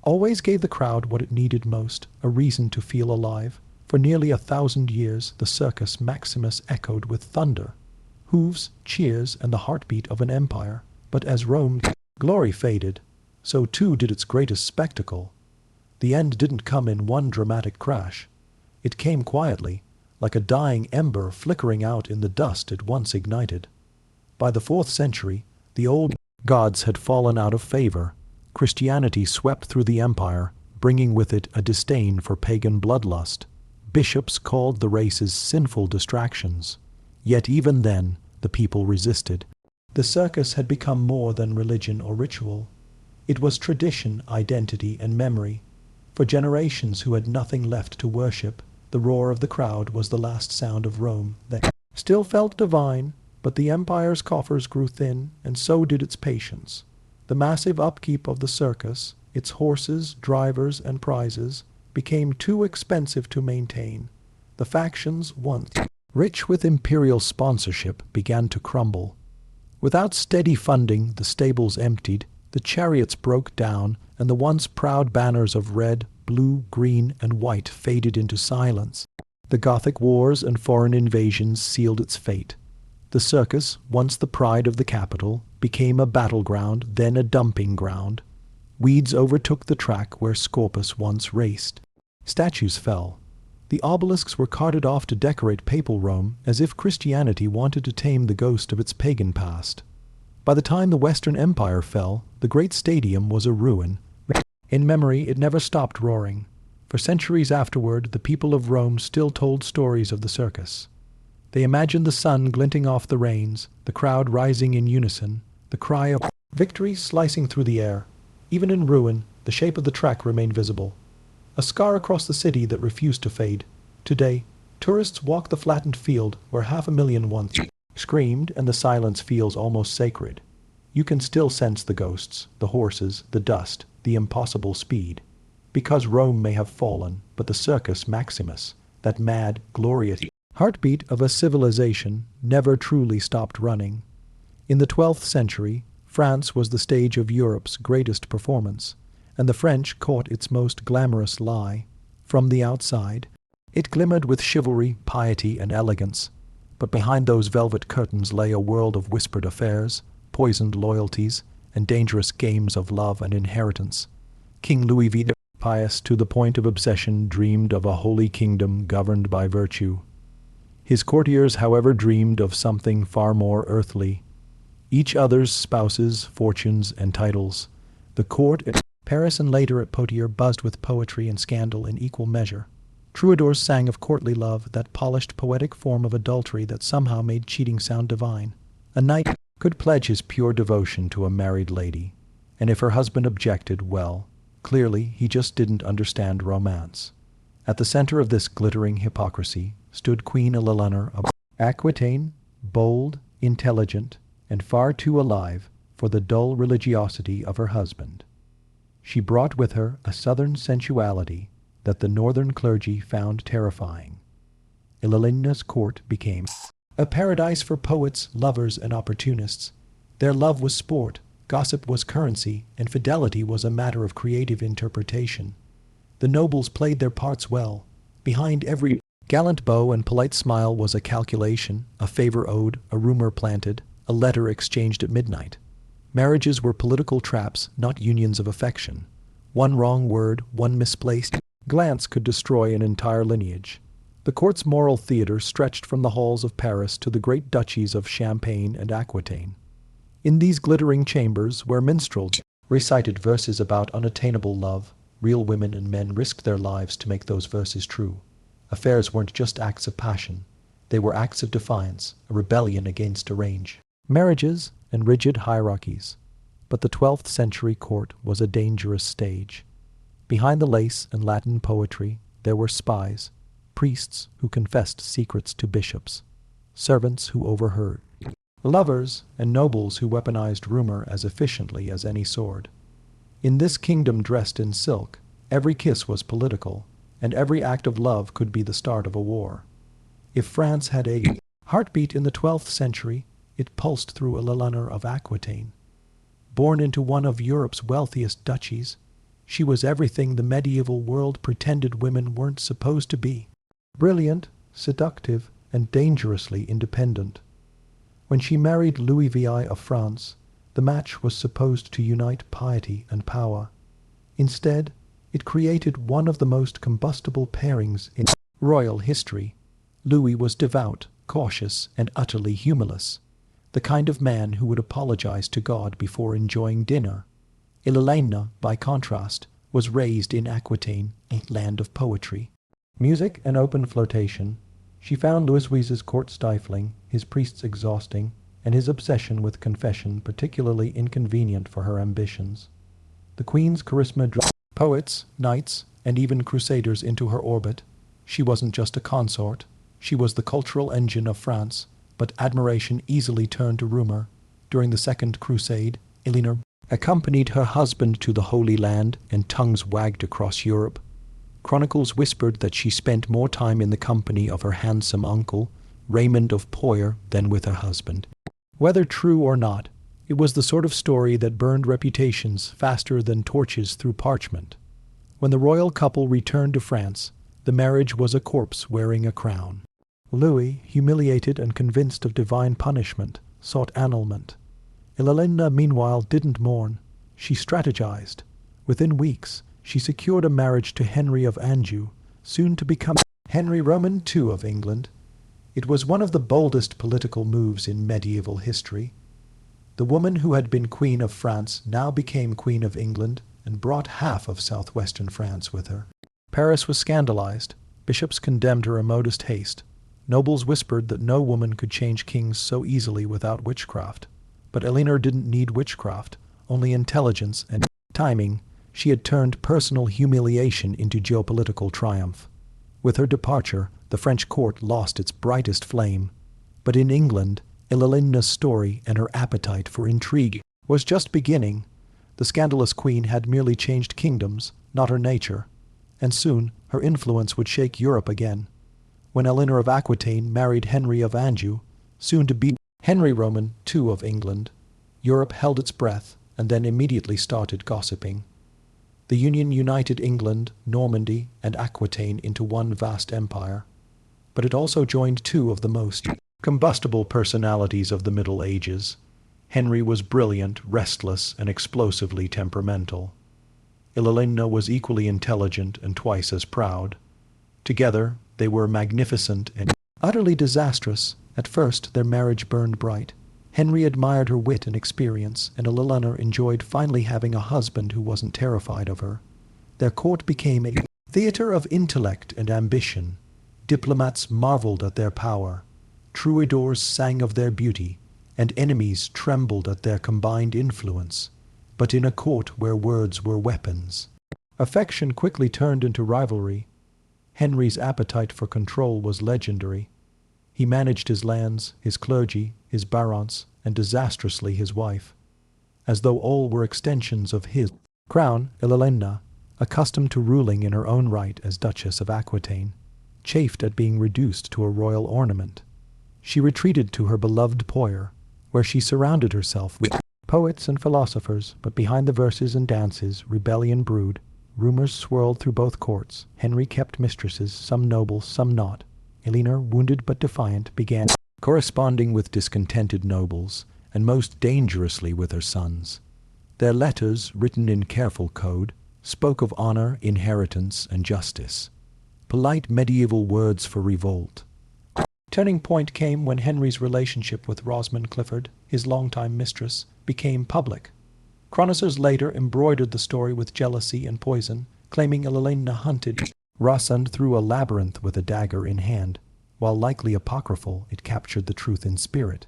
always gave the crowd what it needed most, a reason to feel alive. For nearly 1,000 years, the Circus Maximus echoed with thunder, hooves, cheers, and the heartbeat of an empire. But as Rome's glory faded, so too did its greatest spectacle. The end didn't come in one dramatic crash. It came quietly, like a dying ember flickering out in the dust it once ignited. By the 4th century, the old Gods had fallen out of favor. Christianity swept through the empire, bringing with it a disdain for pagan bloodlust. Bishops called the races sinful distractions. Yet even then, the people resisted. The circus had become more than religion or ritual. It was tradition, identity, and memory. For generations who had nothing left to worship, the roar of the crowd was the last sound of Rome. They still felt divine, but the empire's coffers grew thin, and so did its patience. The massive upkeep of the circus, its horses, drivers, and prizes, became too expensive to maintain. The factions, once rich with imperial sponsorship, began to crumble. Without steady funding, the stables emptied, the chariots broke down, and the once proud banners of red, blue, green, and white faded into silence. The Gothic wars and foreign invasions sealed its fate. The circus, once the pride of the capital, became a battleground, then a dumping ground. Weeds overtook the track where Scorpus once raced. Statues fell. The obelisks were carted off to decorate papal Rome, as if Christianity wanted to tame the ghost of its pagan past. By the time the Western Empire fell, the great stadium was a ruin. In memory, it never stopped roaring. For centuries afterward, the people of Rome still told stories of the circus. They imagined the sun glinting off the reins, the crowd rising in unison, the cry of victory slicing through the air. Even in ruin, the shape of the track remained visible, a scar across the city that refused to fade. Today, tourists walk the flattened field where 500,000 once screamed, and the silence feels almost sacred. You can still sense the ghosts, the horses, the dust, the impossible speed. Because Rome may have fallen, but the Circus Maximus, that mad, glorious heartbeat of a civilization, never truly stopped running. In the 12th century, France was the stage of Europe's greatest performance, and the French caught its most glamorous lie. From the outside, it glimmered with chivalry, piety, and elegance, but behind those velvet curtains lay a world of whispered affairs, poisoned loyalties, and dangerous games of love and inheritance. King Louis VI, pious to the point of obsession, dreamed of a holy kingdom governed by virtue. His courtiers, however, dreamed of something far more earthly. Each other's spouses, fortunes, and titles. The court at Paris and later at Poitiers buzzed with poetry and scandal in equal measure. Troubadours sang of courtly love, that polished poetic form of adultery that somehow made cheating sound divine. A knight could pledge his pure devotion to a married lady, and if her husband objected, well, clearly he just didn't understand romance. At the center of this glittering hypocrisy stood Queen Eleanor of Aquitaine, bold, intelligent, and far too alive for the dull religiosity of her husband. She brought with her a southern sensuality that the northern clergy found terrifying. Eleanor's court became a paradise for poets, lovers, and opportunists. Their love was sport, gossip was currency, and fidelity was a matter of creative interpretation. The nobles played their parts well. Behind every gallant bow and polite smile was a calculation, a favor owed, a rumor planted, a letter exchanged at midnight. Marriages were political traps, not unions of affection. One wrong word, one misplaced glance could destroy an entire lineage. The court's moral theater stretched from the halls of Paris to the great duchies of Champagne and Aquitaine. In these glittering chambers, where minstrels recited verses about unattainable love, real women and men risked their lives to make those verses true. Affairs weren't just acts of passion. They were acts of defiance, a rebellion against arranged marriages and rigid hierarchies. But the 12th century court was a dangerous stage. Behind the lace and Latin poetry, there were spies, priests who confessed secrets to bishops, servants who overheard, lovers and nobles who weaponized rumor as efficiently as any sword. In this kingdom dressed in silk, every kiss was political, and every act of love could be the start of a war. If France had a heartbeat in the 12th century, it pulsed through Eleanor of Aquitaine. Born into one of Europe's wealthiest duchies, she was everything the medieval world pretended women weren't supposed to be: brilliant, seductive, and dangerously independent. When she married Louis VI of France, the match was supposed to unite piety and power. Instead, it created one of the most combustible pairings in royal history. Louis was devout, cautious, and utterly humorless. the kind of man who would apologize to God before enjoying dinner. Elena, by contrast, was raised in Aquitaine, a land of poetry, music, and open flirtation. She found Louis Vuitton's court stifling, his priests exhausting, and his obsession with confession particularly inconvenient for her ambitions. The Queen's charisma drew poets, knights, and even crusaders into her orbit. She wasn't just a consort, she was the cultural engine of France, but admiration easily turned to rumor. During the Second Crusade, Eleanor accompanied her husband to the Holy Land, and tongues wagged across Europe. Chronicles whispered that she spent more time in the company of her handsome uncle, Raymond of Poyer, than with her husband. Whether true or not, it was the sort of story that burned reputations faster than torches through parchment. When the royal couple returned to France, the marriage was a corpse wearing a crown. Louis, humiliated and convinced of divine punishment, sought annulment. Elena, meanwhile, didn't mourn. She strategized. Within weeks, she secured a marriage to Henry of Anjou, soon to become Henry Roman II of England. It was one of the boldest political moves in medieval history. The woman who had been Queen of France now became Queen of England and brought half of southwestern France with her. Paris was scandalized. Bishops condemned her immodest haste. Nobles whispered that no woman could change kings so easily without witchcraft. But Eleanor didn't need witchcraft, only intelligence and timing. She had turned personal humiliation into geopolitical triumph. With her departure, the French court lost its brightest flame. But in England, Elena's story and her appetite for intrigue was just beginning. The scandalous queen had merely changed kingdoms, not her nature. And soon, her influence would shake Europe again. When Eleanor of Aquitaine married Henry of Anjou, soon to be Henry Roman II of England, Europe held its breath and then immediately started gossiping. The union united England, Normandy, and Aquitaine into one vast empire. But it also joined two of the most combustible personalities of the Middle Ages. Henry was brilliant, restless, and explosively temperamental. Elena was equally intelligent and twice as proud. Together, they were magnificent and utterly disastrous. At first, their marriage burned bright. Henry admired her wit and experience, and Eleanor enjoyed finally having a husband who wasn't terrified of her. Their court became a theater of intellect and ambition. Diplomats marveled at their power. Troubadours sang of their beauty, and enemies trembled at their combined influence. But in a court where words were weapons, affection quickly turned into rivalry. Henry's appetite for control was legendary. He managed his lands, his clergy, his barons, and disastrously his wife. As though all were extensions of his crown, Elena, accustomed to ruling in her own right as Duchess of Aquitaine, chafed at being reduced to a royal ornament. She retreated to her beloved Poyer, where she surrounded herself with poets and philosophers, but behind the verses and dances, rebellion brewed. Rumors swirled through both courts. Henry kept mistresses, some noble, some not. Eleanor, wounded but defiant, began corresponding with discontented nobles, and most dangerously with her sons. Their letters, written in careful code, spoke of honor, inheritance, and justice. Polite medieval words for revolt. Turning point came when Henry's relationship with Rosamund Clifford, his longtime mistress, became public. Chroniclers later embroidered the story with jealousy and poison, claiming Elena hunted Rosamund through a labyrinth with a dagger in hand. While likely apocryphal, it captured the truth in spirit.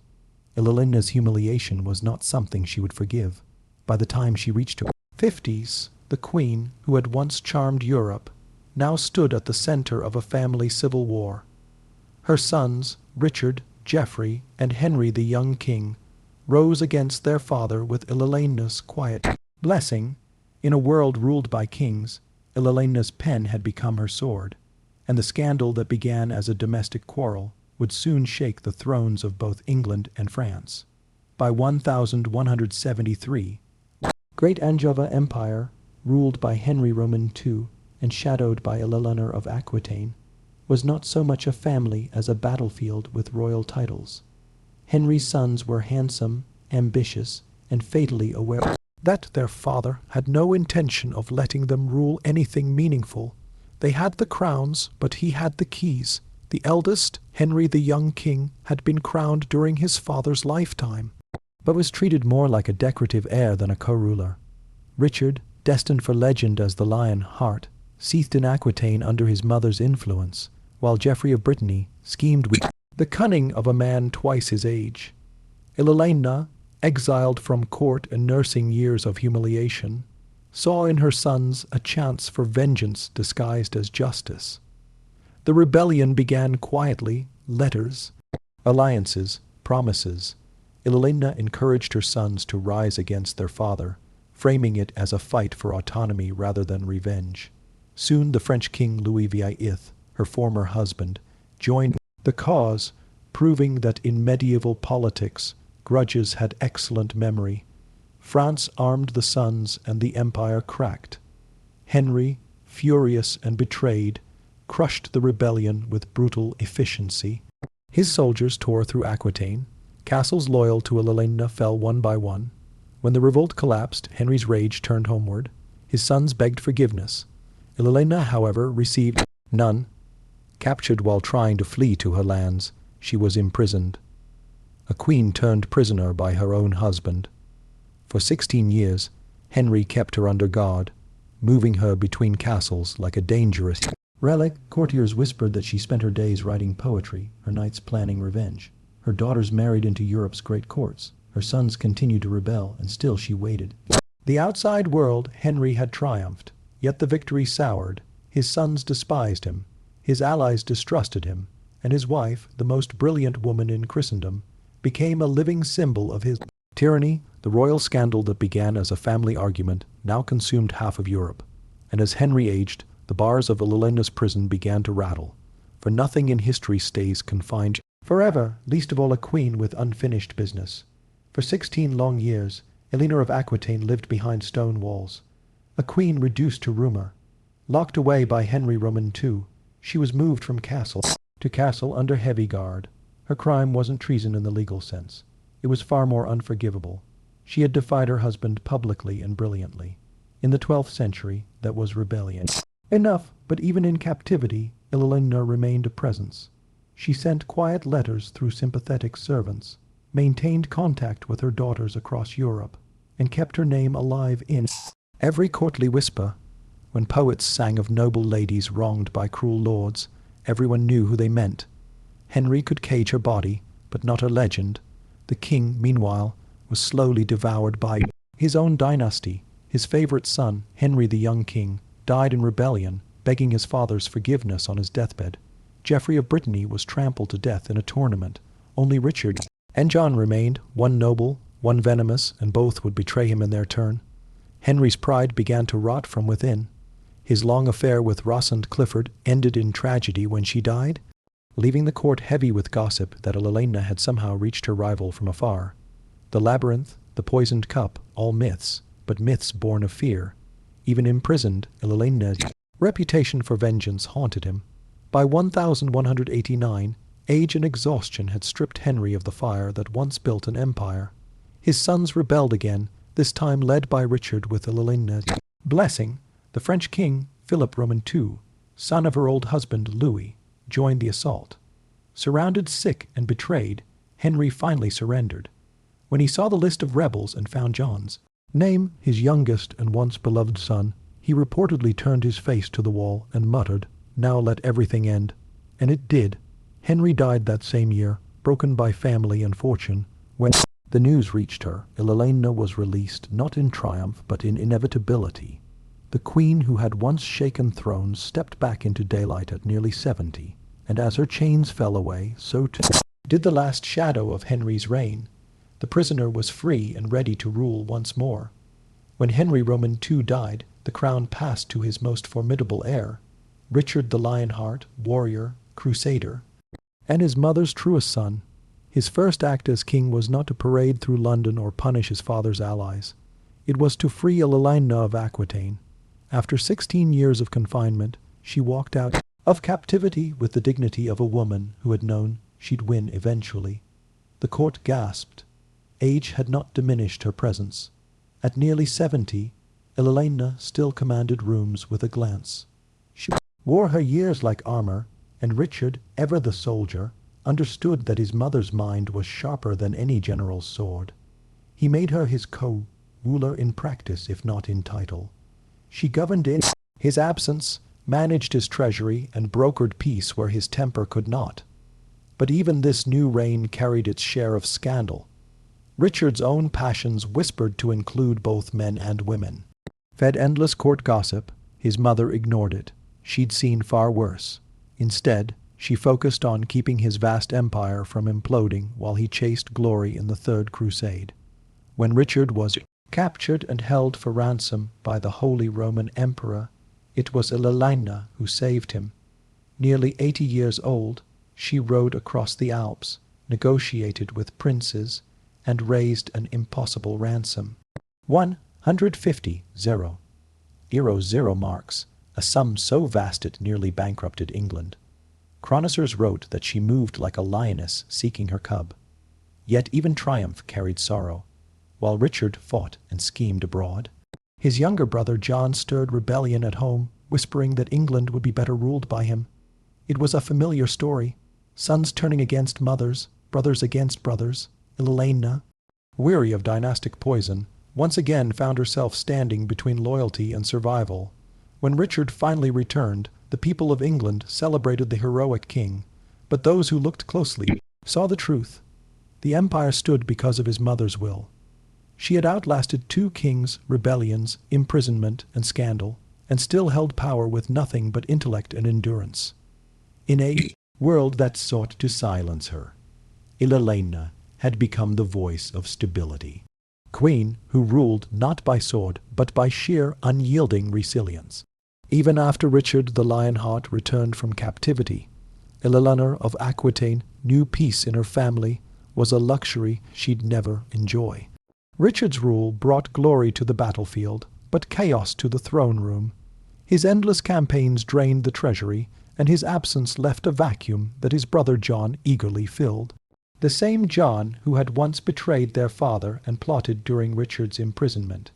Elena's humiliation was not something she would forgive. By the time she reached her 50s, the queen, who had once charmed Europe, now stood at the center of a family civil war. Her sons, Richard, Geoffrey, and Henry the young king, rose against their father with Elena's quiet blessing. In a world ruled by kings, Elena's pen had become her sword, and the scandal that began as a domestic quarrel would soon shake the thrones of both England and France. By 1173, Great Angeva Empire, ruled by Henry Roman II and shadowed by Eleanor of Aquitaine, was not so much a family as a battlefield with royal titles. Henry's sons were handsome, ambitious, and fatally aware that their father had no intention of letting them rule anything meaningful. They had the crowns, but he had the keys, The eldest, Henry the young king, had been crowned during his father's lifetime, but was treated more like a decorative heir than a co-ruler. Richard, destined for legend as the Lion Heart, seethed in Aquitaine under his mother's influence, while Geoffrey of Brittany schemed with the cunning of a man twice his age. Ilalena, exiled from court and nursing years of humiliation, saw in her sons a chance for vengeance disguised as justice. The rebellion began quietly, letters, alliances, promises. Ilalena encouraged her sons to rise against their father, framing it as a fight for autonomy rather than revenge. Soon the French king Louis VIII, her former husband, joined the cause, proving that in medieval politics, grudges had excellent memory. France armed the sons and the empire cracked. Henry, furious and betrayed, crushed the rebellion with brutal efficiency. His soldiers tore through Aquitaine. Castles loyal to Ilalena fell one by one. When the revolt collapsed, Henry's rage turned homeward. His sons begged forgiveness. Ilalena, however, received none. Captured while trying to flee to her lands, she was imprisoned. A queen turned prisoner by her own husband. For 16 years, Henry kept her under guard, moving her between castles like a dangerous relic. Courtiers whispered that she spent her days writing poetry, her nights planning revenge. Her daughters married into Europe's great courts. Her sons continued to rebel, and still she waited. The outside world, Henry had triumphed, yet the victory soured. His sons despised him. His allies distrusted him, and his wife, the most brilliant woman in Christendom, became a living symbol of his tyranny. The royal scandal that began as a family argument now consumed half of Europe, and as Henry aged, the bars of Ilalena's prison began to rattle, for nothing in history stays confined forever, least of all a queen with unfinished business. For 16 long years, Eleanor of Aquitaine lived behind stone walls, a queen reduced to rumor. Locked away by Henry Roman II, she was moved from castle to castle under heavy guard. Her crime wasn't treason in the legal sense. It was far more unforgivable. She had defied her husband publicly and brilliantly. In the 12th century, that was rebellion enough, but even in captivity, Ilalena remained a presence. She sent quiet letters through sympathetic servants, maintained contact with her daughters across Europe, and kept her name alive in every courtly whisper. When poets sang of noble ladies wronged by cruel lords, everyone knew who they meant. Henry could cage her body, but not her legend. The king, meanwhile, was slowly devoured by his own dynasty. His favorite son, Henry the young king, died in rebellion, begging his father's forgiveness on his deathbed. Geoffrey of Brittany was trampled to death in a tournament. Only Richard and John remained, one noble, one venomous, and both would betray him in their turn. Henry's pride began to rot from within. His long affair with Rosalind Clifford ended in tragedy when she died, leaving the court heavy with gossip that Ilalena had somehow reached her rival from afar. The labyrinth, the poisoned cup, all myths, but myths born of fear. Even imprisoned, Ilalena's reputation for vengeance haunted him. By 1189, age and exhaustion had stripped Henry of the fire that once built an empire. His sons rebelled again, this time led by Richard with Ilalena's blessing. The French king, Philip Roman II, son of her old husband Louis, joined the assault. Surrounded, sick, and betrayed, Henry finally surrendered. When he saw the list of rebels and found John's name, his youngest and once beloved son, he reportedly turned his face to the wall and muttered, "Now let everything end." And it did. Henry died that same year, broken by family and fortune. When the news reached her, Ilalena was released not in triumph but in inevitability. The queen who had once shaken thrones stepped back into daylight at nearly 70, and as her chains fell away, so too did the last shadow of Henry's reign. The prisoner was free and ready to rule once more. When Henry Roman II died, the crown passed to his most formidable heir, Richard the Lionheart, warrior, crusader, and his mother's truest son. His first act as king was not to parade through London or punish his father's allies. It was to free Ilalena of Aquitaine. After 16 years of confinement, she walked out of captivity with the dignity of a woman who had known she'd win eventually. The court gasped. Age had not diminished her presence. At nearly 70, Ilalena still commanded rooms with a glance. She wore her years like armor, and Richard, ever the soldier, understood that his mother's mind was sharper than any general's sword. He made her his co-ruler in practice, if not in title. She governed in his absence, managed his treasury, and brokered peace where his temper could not. But even this new reign carried its share of scandal. Richard's own passions whispered to include both men and women. Fed endless court gossip, his mother ignored it. She'd seen far worse. Instead, she focused on keeping his vast empire from imploding while he chased glory in the Third Crusade. When Richard was captured and held for ransom by the Holy Roman Emperor, it was Elelina who saved him. Nearly 80 years old, she rode across the Alps, negotiated with princes, and raised an impossible ransom. 150 zero marks, a sum so vast it nearly bankrupted England. Chroniclers wrote that she moved like a lioness seeking her cub. Yet even triumph carried sorrow. While Richard fought and schemed abroad, his younger brother John stirred rebellion at home, whispering that England would be better ruled by him. It was a familiar story. Sons turning against mothers, brothers against brothers. Elena, weary of dynastic poison, once again found herself standing between loyalty and survival. When Richard finally returned, the people of England celebrated the heroic king, but those who looked closely saw the truth. The empire stood because of his mother's will. She had outlasted 2 kings, rebellions, imprisonment, and scandal, and still held power with nothing but intellect and endurance. In a world that sought to silence her, Elena had become the voice of stability. Queen who ruled not by sword, but by sheer, unyielding resilience. Even after Richard the Lionheart returned from captivity, Eleanor of Aquitaine knew peace in her family was a luxury she'd never enjoy. Richard's rule brought glory to the battlefield, but chaos to the throne room. His endless campaigns drained the treasury, and his absence left a vacuum that his brother John eagerly filled. The same John who had once betrayed their father and plotted during Richard's imprisonment.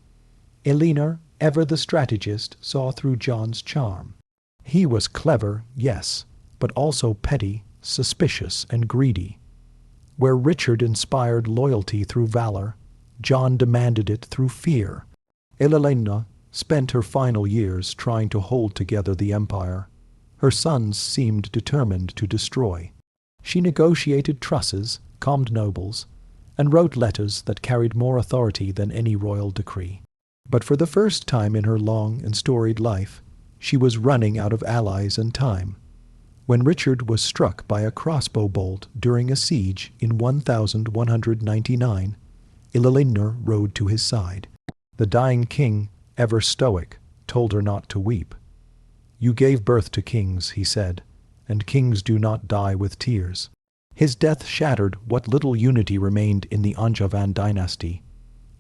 Eleanor, ever the strategist, saw through John's charm. He was clever, yes, but also petty, suspicious, and greedy. Where Richard inspired loyalty through valor, John demanded it through fear. Elena spent her final years trying to hold together the empire. Her sons seemed determined to destroy. She negotiated trusses, calmed nobles, and wrote letters that carried more authority than any royal decree. But for the first time in her long and storied life, she was running out of allies and time. When Richard was struck by a crossbow bolt during a siege in 1199, Elena rode to his side. The dying king, ever stoic, told her not to weep. "You gave birth to kings," he said, "and kings do not die with tears." His death shattered what little unity remained in the Angevin dynasty.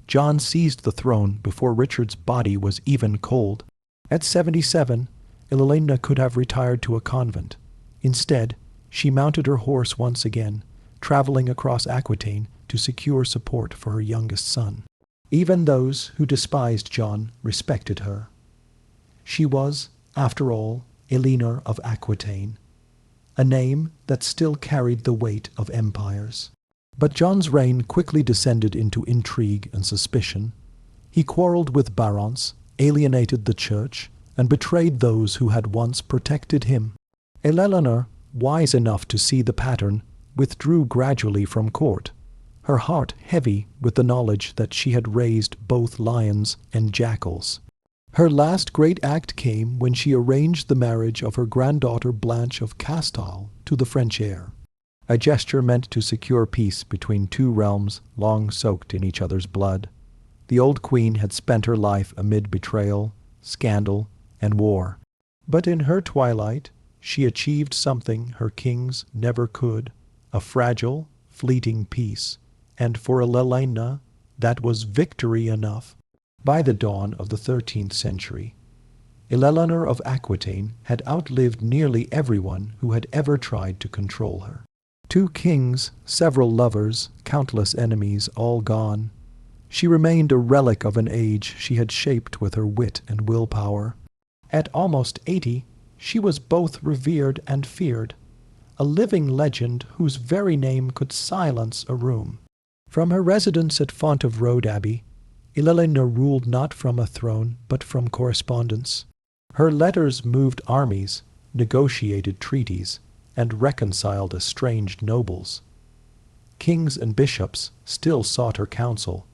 John seized the throne before Richard's body was even cold. At 77, Elena could have retired to a convent. Instead, she mounted her horse once again, traveling across Aquitaine to secure support for her youngest son. Even those who despised John respected her. She was, after all, Eleanor of Aquitaine, a name that still carried the weight of empires. But John's reign quickly descended into intrigue and suspicion. He quarreled with barons, alienated the church, and betrayed those who had once protected him. Eleanor, wise enough to see the pattern, withdrew gradually from court, her heart heavy with the knowledge that she had raised both lions and jackals. Her last great act came when she arranged the marriage of her granddaughter Blanche of Castile to the French heir, a gesture meant to secure peace between 2 realms long soaked in each other's blood. The old queen had spent her life amid betrayal, scandal, and war. But in her twilight, she achieved something her kings never could, a fragile, fleeting peace, and for Elena, that was victory enough. By the dawn of the 13th century, Eleanor of Aquitaine had outlived nearly everyone who had ever tried to control her. 2 kings, several lovers, countless enemies, all gone. She remained a relic of an age she had shaped with her wit and willpower. At almost 80, she was both revered and feared, a living legend whose very name could silence a room. From her residence at Font of Road Abbey, Ilelinna ruled not from a throne, but from correspondence. Her letters moved armies, negotiated treaties, and reconciled estranged nobles. Kings and bishops still sought her counsel,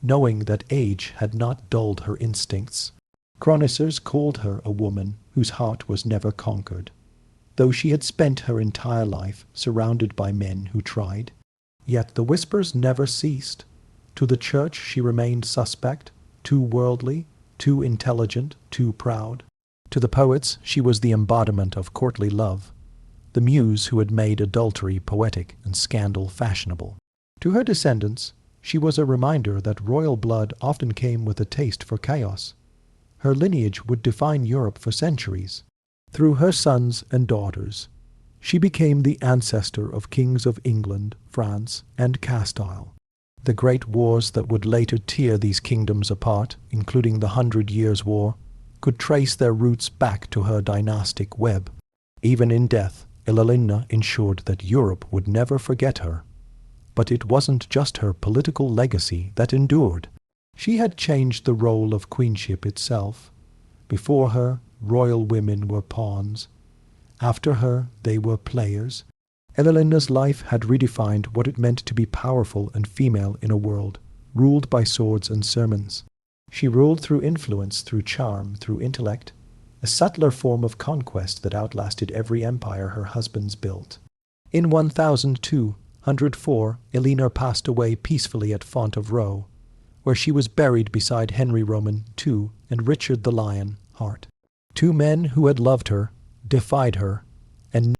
knowing that age had not dulled her instincts. Chroniclers called her a woman whose heart was never conquered. Though she had spent her entire life surrounded by men who tried, yet the whispers never ceased. To the church she remained suspect, too worldly, too intelligent, too proud. To the poets she was the embodiment of courtly love, the muse who had made adultery poetic and scandal fashionable. To her descendants she was a reminder that royal blood often came with a taste for chaos. Her lineage would define Europe for centuries. Through her sons and daughters, she became the ancestor of kings of England, France, and Castile. The great wars that would later tear these kingdoms apart, including the 100 Years' War, could trace their roots back to her dynastic web. Even in death, Ilelinna ensured that Europe would never forget her. But it wasn't just her political legacy that endured. She had changed the role of queenship itself. Before her, royal women were pawns. After her, they were players. Ilelinna's life had redefined what it meant to be powerful and female in a world ruled by swords and sermons. She ruled through influence, through charm, through intellect, a subtler form of conquest that outlasted every empire her husbands built. In 1204, Ilelinna passed away peacefully at Font of Roe, where she was buried beside Henry Roman II and Richard the Lion Heart. Two men who had loved her, defied her, and